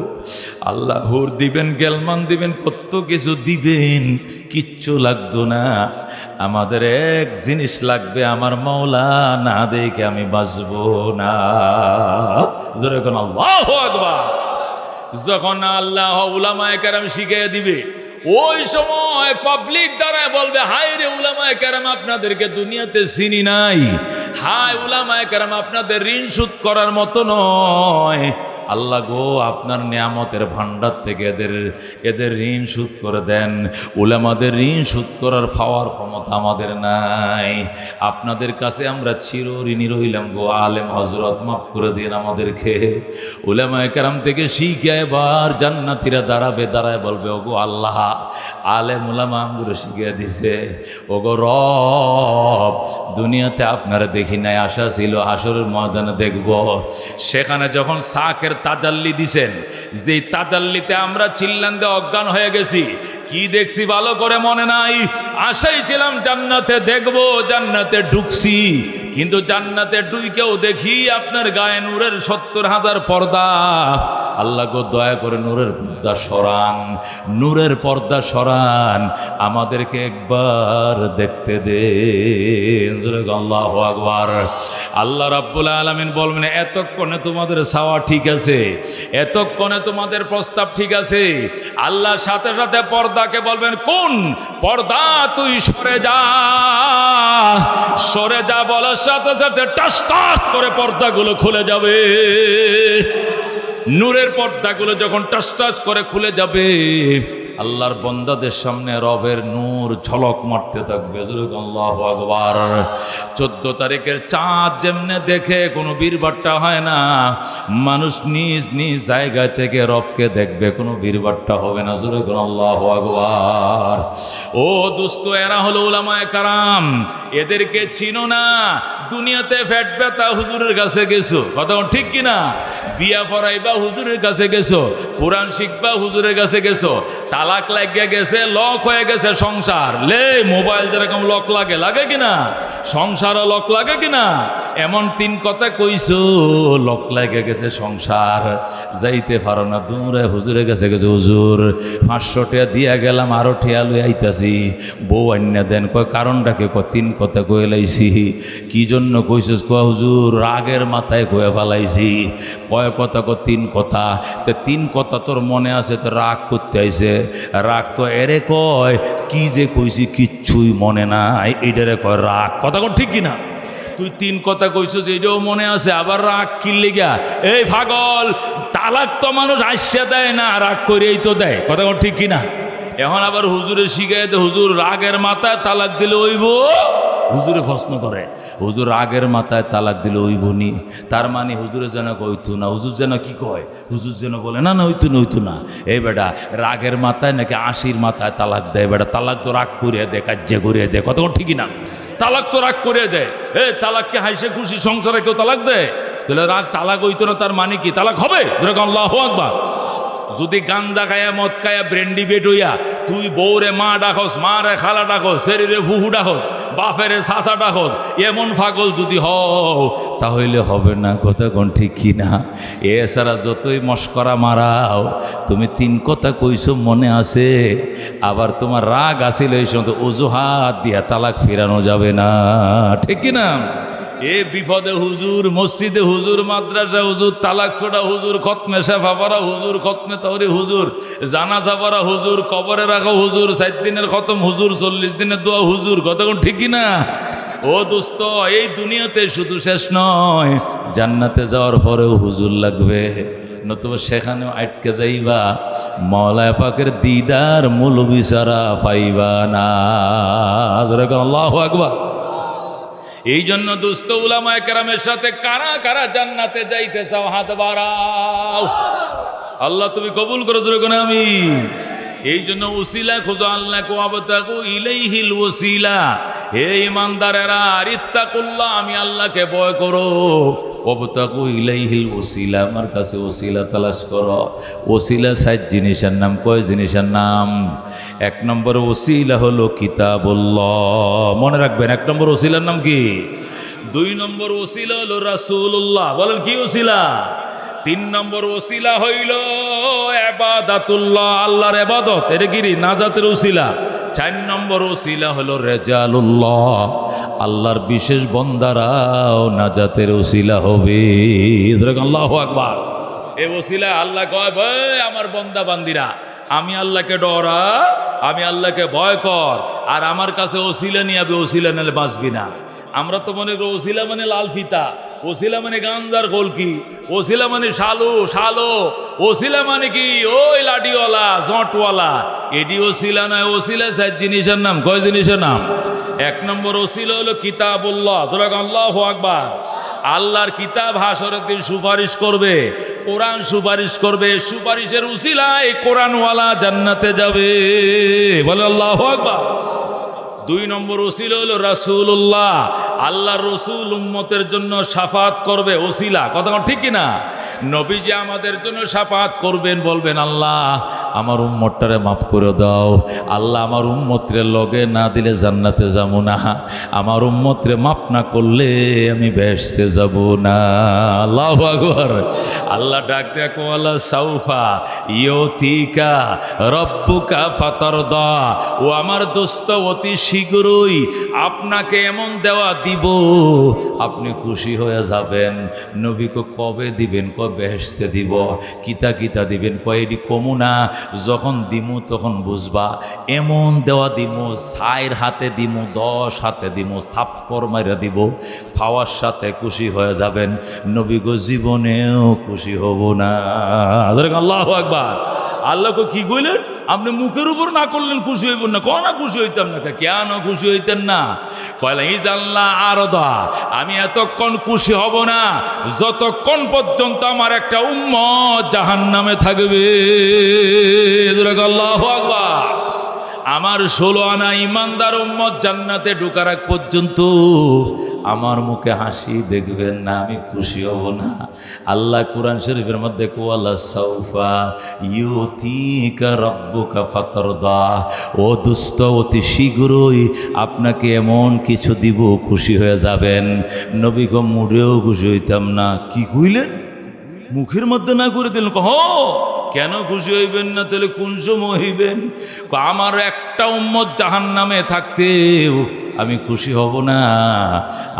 S1: আল্লাহ হুর দিবেন, গেলমান দিবেন, কত কিছু দিবেন, কিচ্ছু লাগতো না। আমাদের এক জিনিস লাগবে, আমার মাওলা না দেখে আমি বাঁচবো না। জোরে কোন আল্লাহু আকবার। যখন আল্লাহ উলামায়ে কেরাম শিখিয়ে দিবে, ওই সময় পাবলিক দ্বারায় বলবে, হায় রে উলামায়ে কেরাম আপনাদেরকে দুনিয়াতে চিনি নাই, হায় উলামায়ে কেরাম আপনাদের ঋণ শোধ করার মতো নয়। আল্লাহ গো, আপনার নিয়ামতের ভান্ডার থেকে এদের ঋণ শোধ করে দেন। উলামাদের ঋণ শোধ করার পাওয়ার ক্ষমতা আমাদের নাই। আপনাদের কাছে আমরা চিরঋণী রইলাম গো আলেম হযরত, মাফ করে দিন আমাদেরকে। উলামায়ে কেরাম থেকে শিখে এবার জান্নাতীরা দাঁড়ায় বলবে, ওগো আল্লাহ, আলেম উলামা আমগুলো শিখিয়ে দিছে। ওগো রব, দুনিয়াতে আপনারা দেখি নাই, আশা ছিল হাসরের ময়দানে দেখব। সেখানে যখন সাকের তাজাল্লি দিছেন, যেই তাজাল্লিতে আমরা চিল্লান দিয়ে অজ্ঞান হয়ে গেছি। কি দেখছি ভালো করে মনে নাই, আশাই ছিলাম জান্নাতে দেখব, জান্নাতে ঢুকছি, কিন্তু জান্নাতে ঢুকেও দেখি আপনার গায়ে নূরের ৭০,০০০ পর্দা। আল্লাহ গো, দয়া করে নূরের পর্দা সরান, নূরের পর্দা সরান, আমাদেরকে একবার দেখতে দেন। আল্লাহু আকবার। আল্লাহ রাব্বুল আলামিন বলবেন, এতক্ষণে তোমাদের চাওয়া ঠিক আছে, এতক্ষণে তোমাদের প্রস্তাব ঠিক আছে। আল্লাহ সাথে সাথে পর্দাকে বলবেন, কোন পর্দা তুই সরে যা, সরে যা বলার সাথে সাথে টাস টাস করে পর্দাগুলো খুলে যাবে। নূরের পর্দাগুলো যখন টাস টাস করে খুলে যাবে, আল্লাহর বন্দাদের সামনে রবের নূর ঝলক মারতে থাকবে। আল্লাহু আকবার। 14 তারিখের চাঁদ যেমনে দেখে কোনো বীরবাট্টা হয় না, মানুষ নিজ নিজ জায়গায় থেকে রবকে দেখবে, কোনো বীরবাট্টা হবে না। আল্লাহু আকবার। ও দোস্ত, এরা হলো উলামায়ে কেরাম, এদেরকে চিনো না। দুনিয়াতে ফ্যাট ব্যথা হুজুরের কাছে গেছো, কথা ঠিক কিনা? বিয়া পড়াইবা হুজুরের কাছে গেছো, কোরআন শিখবা হুজুরের কাছে গেছো, তালাক লাগিয়ে গেছে, লক হয়ে গেছে সংসার। লে মোবাইল যেরকম লক লাগে, লাগে কিনা? সংসারও লক লাগে কিনা? এমন 3 কথা কইছো, লক লাগে গেছে সংসার, যাইতে পারো না, দূরে হুজুরের কাছে গেছে, হুজুর 500 টাকা দিয়া গেলাম, আরো ঠেয়া লই আইতাছি, বউ আইনা দেন। কয় কারণটাকে? 3 কথা কয়ে লাইছি। কি জন্য কইছিস? কয় হুজুর রাগের মাথায় কয়ে ফেলাইছি। কয় কথা? 3 কথা। তো 3 কথা তোর মনে আছে, তো রাগ করতে আইছে। রাগ তো এরে কয়, কি যে কইছি কিচ্ছুই মনে নাই, এইটারে কয় রাগ। কথা কোন ঠিক কিনা? তুই 3 কথা কইছিস, এইটাও মনে আছে, আবার রাগ কি লিগা? এই পাগল, তালাক তো মানুষ আইসা দেয় না, রাগ করেই তো দেয়। কথা কোন ঠিক কিনা? এখন আবার হুজুরে শিখাই দে, হুজুর রাগের মাথায় তালাক দিলে হইব। হুজুরে প্রশ্ন করে, হুজুর রাগের মাথায় তালাক দিলে হইবনি, তার মানে হুজুরে যেন হইতো না। হুজুর যেন কি কয়? হুজুর যেন বলে, না না হইতো না। এই বেটা রাগের মাথায় নাকি 80-র মাথায় তালাক দেয়। বেটা তালাক তো রাগ করিয়ে দেয়, কাজ্যে করিয়ে দেয়। কতক্ষণ ঠিকই না? তালাক তো রাগ করিয়ে দেয়। তালাককে হাসে খুশি সংসারে কেউ তালাক দেয়? তাহলে রাগ তালাক হইতো না, তার মানে কি তালাক হবে? আল্লাহু আকবার। যদি গাঞ্জা খায়া, মদ খায়া, ব্রেন্ডি বেট হইয়া তুই বউরে মা ডাকস, মা রে খালা ডাকস, শরীরে ফুহু ডাকস, বাপেরে চাচা ডাকস, এমন পাগল যদি হও, তাহলে হবে না। কথা কোন ঠিক কিনা? এছাড়া যতই মস্করা মারাও, তুমি 3 কথা কইছো মনে আছে, আবার তোমার রাগ আসিল, এই সময় অজুহাত দিয়া তালাক ফেরানো যাবে না। ঠিক কিনা? এ বিপদে হুজুর, মসজিদে হুজুর, মাদ্রাসা হুজুর, তালাক ছোড়া হুজুর, খতমে শেফা পড়া হুজুর, খতমে তাওরি হুজুর, জানাজা পড়া হুজুর, কবরে রাখা হুজুর, 7 দিনের খতম হুজুর, 40 দিনের দোয়া হুজুর। কতক্ষণ ঠিকই না? ও দোস্ত, এই দুনিয়াতে শুধু শেষ নয়, জান্নাতে যাওয়ার পরেও হুজুর লাগবে, নতুবা সেখানেও আটকে যাইবা, মাওলানা পাকের দিদার মৌলবি ছাড়া পাইবা না। আল্লাহু আকবার। এই জন্য দুস্থ উলামায়ে কেরামের সাথে কারা কারা জান্নাতে যাইতে চাও? হাত বাড়াও। আল্লাহ তুমি কবুল করো, যেরকম আমি। এই জন্য ওসিলা খোঁজো, আল্লাহ ওয়াবতাকু ইলাইহিল ওসিলা। হে ঈমানদারেরা, ইত্তাকুল্লাহ, আমি আল্লাহকে ভয় করো। ওয়াবতাকু ইলাইহিল ওসিলা, আমার কাছে ওসিলা তালাশ করো। ওসিলা 7 জিনিসের নাম। কয় জিনিসের নাম? 1 নম্বর ওসিলা হলো কিতাবুল্লাহ, মনে রাখবেন। 1 নম্বর ওসিলার নাম কি? 2 নম্বর ওসিলা হলো রাসূলুল্লাহ। বলেন কি ওসিলা? 3 নম্বর ওসিলা হইল ইবাদাতুল্লাহ, আল্লাহর ইবাদত, এটা কি নাজাতের ওসিলা। 4 নম্বর ওসিলা হলো রেজালুল্লাহ, আল্লাহর বিশেষ বন্দারাও নাজাতের ওসিলা হবে। আল্লাহু আকবার। এই ওসিলা আল্লাহ কয় ভাই আমার বন্দা বান্দিরা, আমি আল্লাহকে ডরা, আমি আল্লাহকে ভয় কর, আর আমার কাছে ওসিলা নিয়ে ওসিলা নিলে বাঁচবি না। আমরা তো মনে করি ওসিলা মানে লাল ফিতা, ওসিলা মানে গাঞ্জার কলকি, ওসিলা মানে শালো শালো, ওসিলা মানে কি ওই লাঠিওয়ালা জটওয়ালা। এটি ওসিলা নয়, ওসিলা 4 জিনিসের নাম। কয় জিনিসের নাম? 1 নম্বর ওসিলা হলো কিতাবুল্লাহ। আল্লাহু আকবার। আল্লাহর কিতাব হাসরের দিন সুপারিশ করবে, কোরআন সুপারিশ করবে, সুপারিশের উসিলায় কোরআনওয়ালা জান্নাতে যাবে। বলে আল্লাহু আকবার। 2 নম্বর ওসিলা হলো রাসূলুল্লাহ। আল্লাহর রসুল উম্মতের জন্য শাফাত করবে, ওসিলা। কথা ঠিক কিনা? নবীজি আমাদের জন্য শাফাত করবেন, বলবেন আল্লাহ আমার উম্মতটারে মাফ করে দাও, আল্লাহ আমার উম্মতরে লগে না দিলে জান্নাতে যাব না, আমার উম্মতরে মাফ না করলে আমি বেহেশতে যাব না। আল্লাহু আকবার। আল্লাহ ডাক দেখো আল্লাহ সাউফা ইউতিকা রব্বুকা ফাতারদা। ও আমার দোস্ত, অতি শীঘ্রই আপনাকে এমন দেওয়া দিব আপনি খুশি হয়ে যাবেন। নবীকে কবে দিবেন? কবে বেহেশতে দিব। কিতা কিতা দিবেন? কয় এটি কমু না, যখন দিমু তখন বুঝবা। এমন দেওয়া দিমু, 4 হাতে দিমু, 10 হাতে দিমু, থাপ্পড় মাইরা দিব, ফাওয়ার সাথে খুশি হয়ে যাবেন। নবীকে জীবনেও খুশি হব না। আল্লাহু আকবার। আল্লাহকে কি কইলেন? আপনি মুখের উপর না করলেন খুশি হইবেন না। কনা খুশি হইতাম না? কেন খুশি হইতেন না? কয়লা ইজাল্লাহ আরদা, আমি এতক্ষণ খুশি হব না যতক্ষণ পর্যন্ত আমার একটা উম্মত জাহান্নামে থাকবে। আল্লাহু আকবার। আমার 16 আনা ইমানদার উম্মত জান্নাতে ঢোকার আগ পর্যন্ত আমার মুখে হাসি দেখবেন না, আমি খুশি হব না। আল্লাহ কুরআন শরীফের মধ্যে কোয়ালা সাউফা ইউতিকা রাব্বুকা ফাতারদা। ও দুস্থ, অতি শীঘ্রই আপনাকে এমন কিছু দিব খুশি হয়ে যাবেন। নবী গো মুড়েও খুশি হইতাম না। কি কইলেন? মুখের মধ্যে না করে দিলেন। কেন খুশি হইবেন না? তাহলে কোন সময় হইবেন? আমার একটা উম্মত জাহান্নামে থাকতেও আমি খুশি হব না।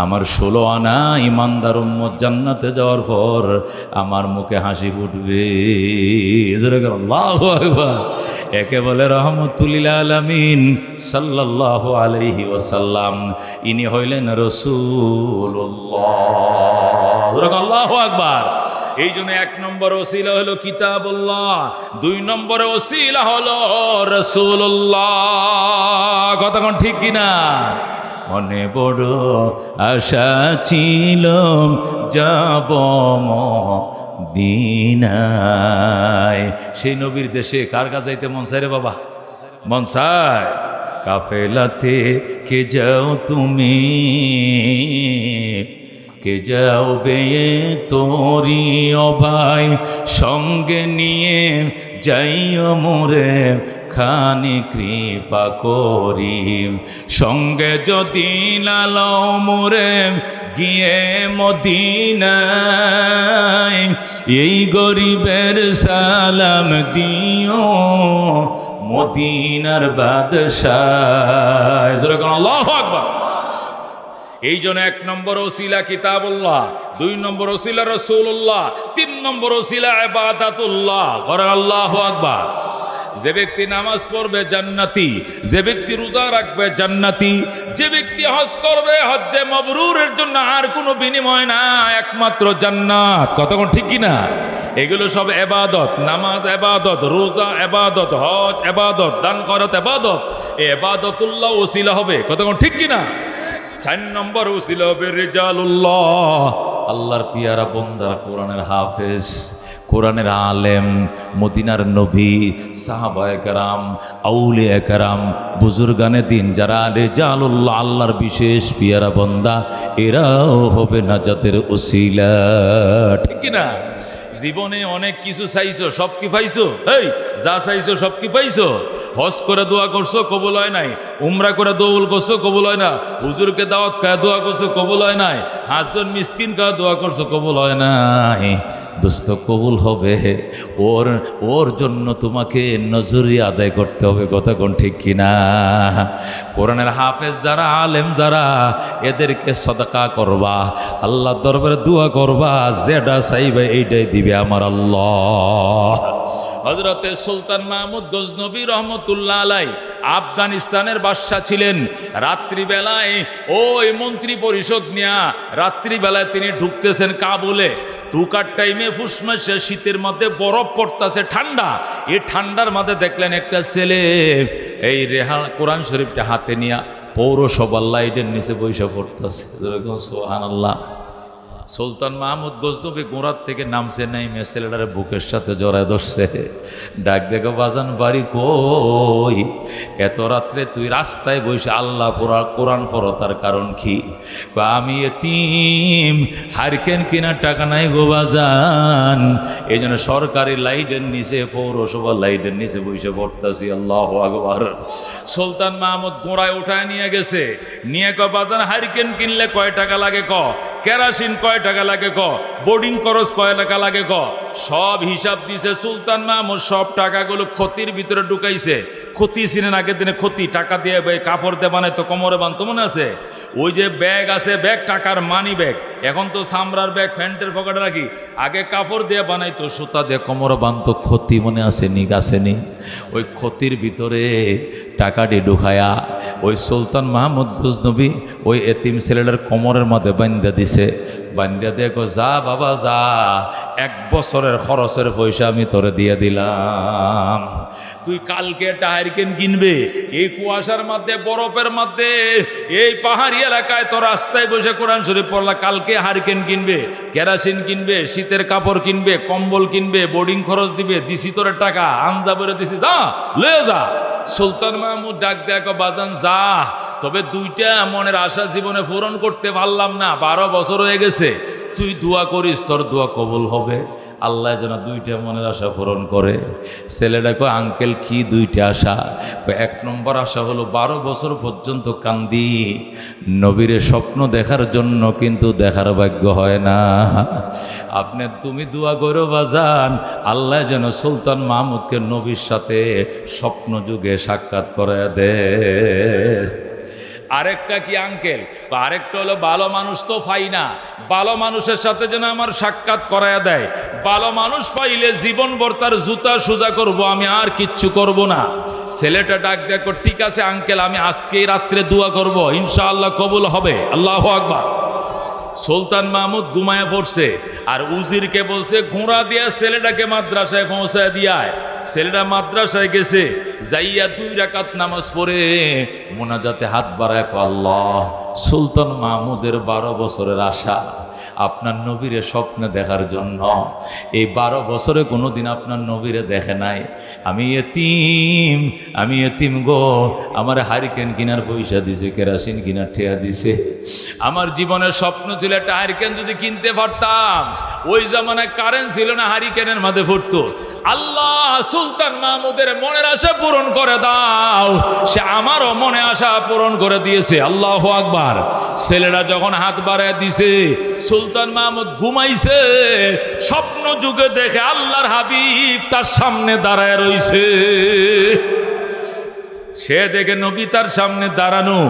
S1: আমার 16 আনা ইমানদার উম্মত জান্নাতে যাওয়ার পর আমার মুখে হাসি ফুটবে। আল্লাহু আকবার। একে বলে রহমতুল লিল আলামিন সাল্লাল্লাহু আলাইহি ওয়াসাল্লাম। ইনি হইলেন রাসূলুল্লাহ। আল্লাহু আকবার। এই জন্য 1 নম্বর ওসিলা হলো কিতাবুল্লাহ, 2 নম্বরে ওসিলা হলো রাসূলুল্লাহ। কথা কোন ঠিক কিনা? মনে বড় আশা ছিল যাব মদিনায়। সেই নবীর দেশে কার কাছে যাইতে মন চায় রে বাবা? মন চায়। কাফেলাতে কে যাও তুমি, কে যাও বে তোরি ও ভাই, সঙ্গে নিয়ে যাইও মোরে খানি কৃপা করি। সঙ্গে যদি লালও মোরে গিয়ে মদিনায়, এই গরিবের সালাম দিও মদিনার বাদশাহ। আল্লাহু আকবার। এই জন্য 1 নম্বর ওসিলা কিতাবুল্লাহ, 2 নম্বর ওসিলা রাসূলুল্লাহ, 3 নম্বর ওসিলা ইবাদাতুল্লাহ। করেন আল্লাহু আকবার। যে ব্যক্তি নামাজ পড়বে জান্নাতি, যে ব্যক্তি রোজা রাখবে জান্নাতি, যে ব্যক্তি হজ করবে হজ্জে মাবরুরের জন্য আর কোনো বিনিময় না, একমাত্র জান্নাত। কতক্ষণ ঠিক কিনা? এগুলো সব ইবাদত। নামাজ ইবাদত, রোজা ইবাদত, হজ ইবাদত, দান খয়রাত ইবাদত। এই ইবাদতুল্লাহ ওসিলা হবে। কতক্ষণ ঠিক কিনা? 4 নম্বর ওসিলা হবে রিজালুল্লাহ। আল্লাহর পিয়ারা বন্দারা, কোরআনের হাফেজ, কোরআনের আলেম, মদিনার নবী, সাহাবায়ে কেরাম, আউলিয়া কেরাম, বুজুর্গানে দিন, যারা রিজালুল্লাহ, আল্লাহর বিশেষ পিয়ারা বন্দা, এরাও হবে নাজাতের ওসিলা। ঠিক কিনা? জীবনে অনেক কিছু চাইছো, সব কি পাইছো? এই যা চাইছো সব কি পাইছো? হজ করে দোয়া করছো, কবুল হয় নাই। উমরা করে দৌল করছো, কবুল হয় না। হুজুরকে দাওয়াত খায় দোয়া করছো, কবুল হয় নাই। 5 জন মিসকিন খাওয়া দোয়া করছো, কবুল হয় নাই। দোস্ত, কবুল হবে ওর জন্য তোমাকে নজরি আদায় করতে হবে। কথা কোন ঠিক কিনা? কোরআনের হাফেজ যারা, আলেম যারা, এদেরকে সদকা করবা, আল্লাহ দরবারে দোয়া করবা, যেটা চাইবে এইটাই দিবে। দিবে আমার আল্লাহ। হযরতে সুলতান মাহমুদ গজনবী রহমতুল্লাহ আলাই আফগানিস্তানের বাদশা ছিলেন। রাত্রিবেলায় ওই মন্ত্রী পরিষদ নিয়া রাত্রিবেলায় তিনি ঢুকতেছেন কাবুলে। ঢুকার টাইমে ফুসমাসে শীতের মধ্যে বরফ পড়তেছে, ঠান্ডা। এই ঠান্ডার মধ্যে দেখলেন একটা ছেলে এই রেহান কোরআন শরীফটা হাতে নিয়া পৌরসভার লাইটের নিচে বৈশা পড়তেছে। সুবহানাল্লাহ। সুলতান মাহমুদ গজনবী গোড়ার থেকে নামছে নাই, ছেলেটারে বুকের সাথে জড়ায় ধরছে। ডাক দেখো বাজান বাড়ি কই? এত রাত্রে তুই রাস্তায় বসে আল্লাহ পুরা কোরআন পড়ো, তার কারণ কি? আমি এতিম, হারকেন কেনার টাকা নাই গো বাজান, এই জন্য সরকারি লাইটের নিচে পৌরসভার লাইটের নিচে বসে পড়তেছি। আল্লাহু আকবার। সুলতান মাহমুদ গোড়ায় উঠায় নিয়ে গেছে, নিয়ে ক বাজান হারকেন কিনলে কয় টাকা লাগে ক, কেরাসিন কয় টাকা লাগে ক, বোর্ডিং খরচ কয় টাকা লাগে ক, সব হিসাব দিছে। সুলতান মাহমুদ সব টাকাগুলো ক্ষতির ভিতরে ঢুকাইছে। ক্ষতি ছিলেন আগের দিনে, ক্ষতি টাকা দিয়ে কাপড় দিয়ে বানাইতো, কোমরে বানতো, মনে আছে? ওই যে ব্যাগ আছে, ব্যাগ টাকার মানি ব্যাগ, এখন তো সামরার ব্যাগ প্যান্টের পকেটে রাখি, আগে কাপড় দিয়ে বানাইতো, সুতা দিয়ে কোমরে বানতো। ক্ষতি মনে আসেনি? আসেনি? ওই ক্ষতির ভিতরে টাকাটি ঢুকায়া ওই সুলতান মাহমুদ গজনবী ওই এতিম ছেলেটার কোমরের মধ্যে বান্ধা দিছে। বান্ধা দেখো, যা বাবা যা, 1 বছরের খরচের পয়সা আমি তোরে দিয়ে দিলাম। তুই কালকে একটা হারিকেন কিনবে, এই কুয়াশার মধ্যে বরফের মধ্যে এই পাহাড়ি এলাকায় তোর রাস্তায় বসে কোরআন শরীফ পড়লা, কালকে হারিকেন কিনবে, কেরাসিন কিনবে, শীতের কাপড় কিনবে, কম্বল কিনবে, বোর্ডিং খরচ দিবে, দিছি তোর টাকা, আন্দা বলে দিছি, যা লয়ে যা। সুলতান মাহমুদ ডাক দেখো বাজান যা, তবে 2টা মনের আশা জীবনে পূরণ করতে পারলাম না, 12 বছর হয়ে গেছে, তুই দোয়া করিস, তোর দোয়া কবুল হবে, আল্লাহ যেন 2টা মনের আশা পূরণ করে। ছেলেটা কয় আঙ্কেল কি 2টা আশা? 1 নম্বর আশা হলো 12 বছর পর্যন্ত কান্দি নবীরে স্বপ্ন দেখার জন্য, কিন্তু দেখার ভাগ্য হয় না। তুমি দোয়া করো বাজান, আল্লাহ যেন সুলতান মাহমুদকে নবীর সাথে স্বপ্ন যুগে সাক্ষাৎ করে দে। আরেকটা কি আঙ্কেল? আরেকটা হলো ভালো মানুষ তো পাই না, ভালো মানুষের সাথে যেন আমার সাক্ষাৎ করায়া দেয়। ভালো মানুষ পাইলে জীবনভর তার জুতা সোজা করব, আমি আর কিচ্ছু করব না। ছেলেটা ডাক দেখো, ঠিক আছে আঙ্কেল, আমি আজকেই রাত্রে দোয়া করব, ইনশাআল্লাহ কবুল হবে। আল্লাহু আকবার। সুলতান মাহমুদ ঘুমায় পড়ছে, আর উজিরকে বলছে ঘোড়া দিয়া ছেলেটাকে মাদ্রাসায় পৌঁছায় দিয়ায়। ছেলেটা মাদ্রাসায় গেছে, যাইয়া 2 রাকাত নামাজ পড়ে মোনাজাতে হাত বাড়ায়, আল্লাহ সুলতান মাহমুদের 12 বছরের আশা আপনার নবীরে স্বপ্নে দেখার জন্য, এই 12 বছরে কোনোদিন আপনার নবীরে দেখে নাই। আমি এতিম গো, আমার হারিকেন কিনার পয়সা দিছে, কেরাসিন কিনার ঠেয়া দিছে। আমার জীবনের স্বপ্ন ছিল একটা হারিকেন যদি কিনতে পারতাম। ওই জামানায় কারেন্ট ছিল না, হারিকেনের মধ্যে ফুটতো। আল্লাহ সুলতান মাহমুদের মনের আশা পূরণ করে দাও, সে আমারও মনে আশা পূরণ করে দিয়েছে। আল্লাহু আকবার। ছেলেরা যখন হাত বাড়ায় দিছে, সুলতান মাহমুদ ঘুমাইছে, স্বপ্ন যুগে দেখে আল্লাহর হাবিব তার সামনে দাঁড়ায় রইছে। সে দেখে নবী তার সামনে দাঁড়ানো।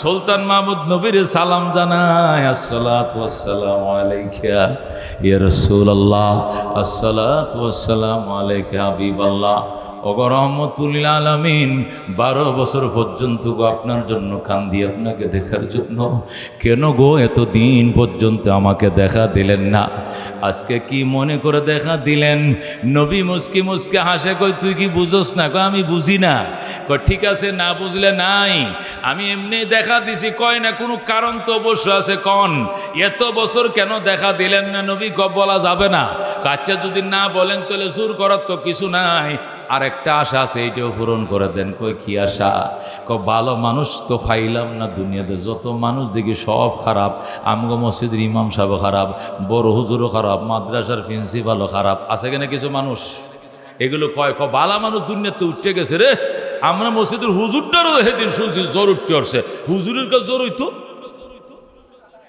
S1: সুলতান মাহমুদ নবীর সালাম জানায়, আসসালাতু ওয়াসসালামু আলাইকা ইয়া রাসূলুল্লাহ, আসসালাতু ওয়াসসালামু আলাইকা হাবিবাল্লাহ। ওগো রহমতুল লিল আলামিন, 12 বছর পর্যন্ত গো আপনার জন্য কান্দি, আপনাকে দেখার জন্য। কেন গো এতদিন পর্যন্ত আমাকে দেখা দিলেন না? আজকে কি মনে করে দেখা দিলেন? নবী মুস্কি মুস্কি হাসে, কই তুই কি বুঝোস না? কয় আমি বুঝি না। কয় ঠিক আছে, না বুঝলে নাই, আমি এমনি দেখা দিছি। কয় না, কোনো কারণ তো অবশ্য আছে, কন এত বছর কেন দেখা দিলেন না নবী? বলা যাবে না। আচ্ছা যদি না বলেন তাহলে জোর করার তো কিছু নাই, আর একটা আশা আছে, এইটাও পূরণ করে দেন। কই কি আশা? ভালো মানুষ তো পাইলাম না দুনিয়াতে, যত মানুষ দেখি সব খারাপ। আমগো মসজিদের ইমাম সাহেব খারাপ, বড় হুজুরও খারাপ, মাদ্রাসার প্রিন্সিপালও খারাপ। আছে কিনা কিছু মানুষ? এগুলো কয় ভালো মানুষ দুনিয়াতে উঠে গেছে রে। আমরা মসজিদের হুজুরটারও সেদিন শুনছি জ্বর উঠতে আসছে। হুজুরের কাছে জ্বর হইতো,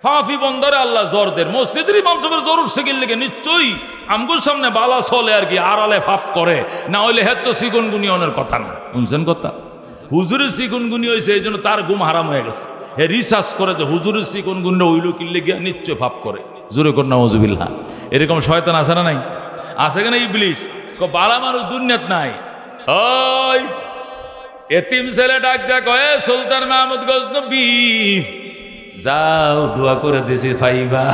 S1: ফাঁফি বন্দরে আল্লাহ জ্বর দেন। মসজিদের ইমাম সাহেবের জ্বর উঠছে গেলে নিশ্চয়ই আমগুর সামনে বালা চলে আর কি, আড়ালে ফাপ করে, না হইলে হের তো চিকন গুনিয়নের কথা না। শুনছেন কথা? হুজুরের চিকন গুনি হয়েছে, এই জন্য তার ঘুম হারাম হয়ে গেছে। হে রিসার্চ করে যে হুজুরের চিকন গুণটা হইল কিনলে গিয়া নিশ্চয় ফাপ করে। জোরে কর নাউজুবিল্লাহ। এরকম শয়তান আছে না নাই? আছে কেন? ইবলিশ বালা মানুষ দুনিয়াত নাই। ওই এতিম ছেলে ডাক দেখ, এ সুলতান মাহমুদ গজনবী, যাও দোয়া করে দিছি ফাইবা।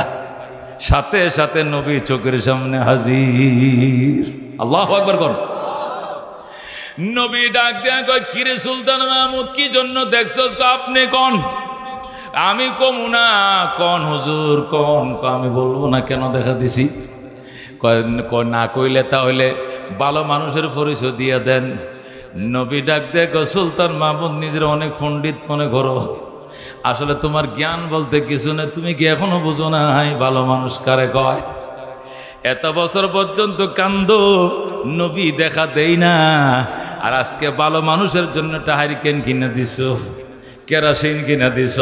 S1: সাথে সাথে নবী চোখের সামনে হাজির। আল্লাহু আকবার কর। নবী ডাক দেয়া কয়, কিরে সুলতান মাহমুদ, কি জন্য দেখছস? আপনি কোন? আমি কমু না। কোন হুজুর কোন? আমি বলবো না কেন দেখা দিছি। না কইলে তাহলে ভালো মানুষের পরিচয় দিয়ে দেন। নবী ডাক দেখো, সুলতান মাহমুদ নিজের অনেক পণ্ডিত মনে করো, আসলে তোমার জ্ঞান বলতে কিছু নেই। তুমি কি এখনো বুঝো না ভালো মানুষ কারে কয়? এত বছর পর্যন্ত কান্দো, নবী দেখা দেই না, আর আজকে ভালো মানুষের জন্য একটা হারিকেন কিনে দিছ, কেরাসিন কিনে দিছ।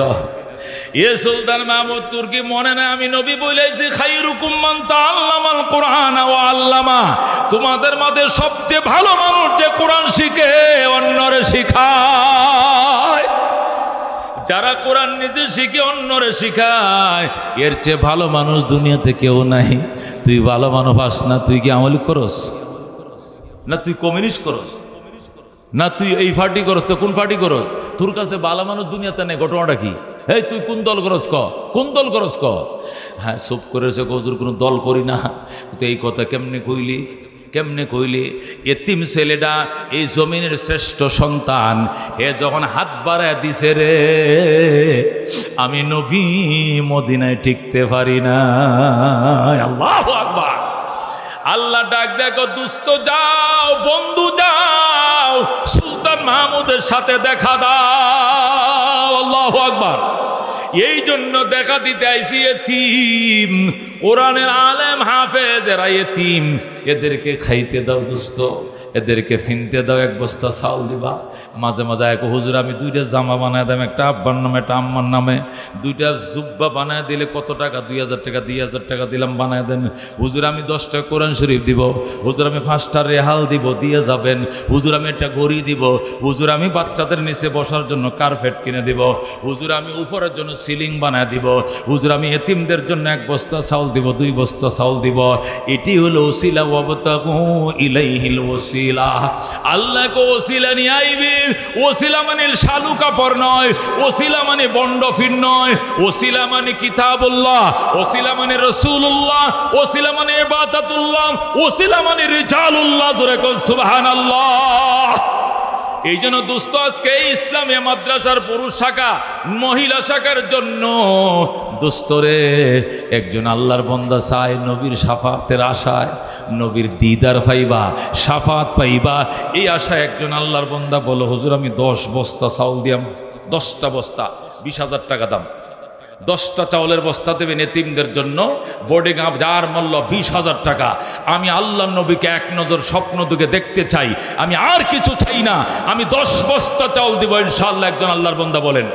S1: এ সুলতান মাহমুদ, তোর কি মনে না আমি নবী বলেছি, খায়রুকুম মান তাআল্লামাল কুরআন ওয়া আল্লামা, তোমাদের মধ্যে সবচেয়ে ভালো মানুষ যে কোরআন শিখে অন্যরে শিখায়। যারা কোরআন নিজে শিখে অন্যরে শিখায়, এর চেয়ে ভালো মানুষ দুনিয়াতে কেউ নাই। তুই ভালো মানুষ পাস না, তুই কি আমলি করস? না তুই কমিউনিস্ট করস? না তুই এই পার্টি করস? তো কোন পার্টি করস? তোর কাছে ভালো মানুষ দুনিয়াতে নেই। ঘটনাটা কি? এই তুই কোন দল করস ক? কোন দল করস ক? হ্যাঁ চুপ করেছে, হুজুর কোনো দল করি না। তো এই কথা কেমনে কইলি? কেমনে কইলি? এতিম ছেলেটা এই জমিনের শ্রেষ্ঠ সন্তান, এ যখন হাত বাড়ায় দিছে রে, আমি নবী মদিনায় টিকতে পারি না। আল্লাহু আকবার। আল্লাহ ডাক দেখো, দুস্থ যাও, বন্ধু যাও, সুলতান মাহমুদের সাথে দেখা দাও। আল্লাহু আকবার। এই জন্য দেখা দিতে আইসি এতিম, কোরআনের আলেম হাফেজ, এরা এতিম, এদেরকে খাইতে দাও দুস্থ, এদেরকে ফিনতে দাও, এক বস্তা চাউল দিবা। মাঝে মাঝে এক হুজুর আমি দুইটা জামা বানায় দাম, একটা আব্বার নামে একটা আম্মার নামে, দুইটা জুব্বা বানায় দিলে কত টাকা? 2000 টাকা। 2000 টাকা দিলাম, বানায় দেন। হুজুর আমি 10টা কোরআন শরীফ দিব। হুজুর আমি 5টা রেহাল দিব, দিয়ে যাবেন। হুজুর আমি একটা ঘড়ি দিব। হুজুর আমি বাচ্চাদের নিচে বসার জন্য কার্পেট কিনে দিব। হুজুর আমি উপরের জন্য সিলিং বানায় দিব। হুজুর আমি এতিমদের জন্য 1 বস্তা চাউল দিব, 2 বস্তা চাউল দিব। এটি হলো ওসিলা, ওয়াবতাগু ইলাইহিল ওসিলা। আল্লাহকে ওসিলা নিয়ে আইবি। ওসিলা মানে শালু কাপড় নয়, ওসিলা মানে বন্ডফির নয়, ওসিলা মানে কিতাবুল্লাহ, ওসিলা মানে রাসূলুল্লাহ, ওসিলা মানে ইবাদাতুল্লাহ, ওসিলা মানে রিজালুল্লাহ। জোরে কোন সুবহানাল্লাহ। এই জন্য দোস্ত, আজকে ইসলামী মাদ্রাসার পুরুষ শাখা, মহিলা শাখার জন্য দোস্তরে একজন আল্লাহর বান্দা চায় নবীর শাফাতের আশায়, নবীর দিদার পাইবা, শাফাত পাইবা, এই আশায় একজন আল্লাহর বান্দা বলো, হুজুর আমি 10 বস্তা চাউল দিয়াম। 10টা বস্তা 20,000 টাকা দাম। 10টা চাউলের বস্তা দেবেন এতিমদের জন্য, বোর্ডিং আপ, যার মূল্য 20,000 টাকা। আমি আল্লাহ নবীকে এক নজর স্বপ্ন দুকে দেখতে চাই, আমি আর কিছু চাই না। আমি 10 বস্তা চাউল দিব ইনশাআল্লাহ। একজন আল্লাহর বান্দা বলেন।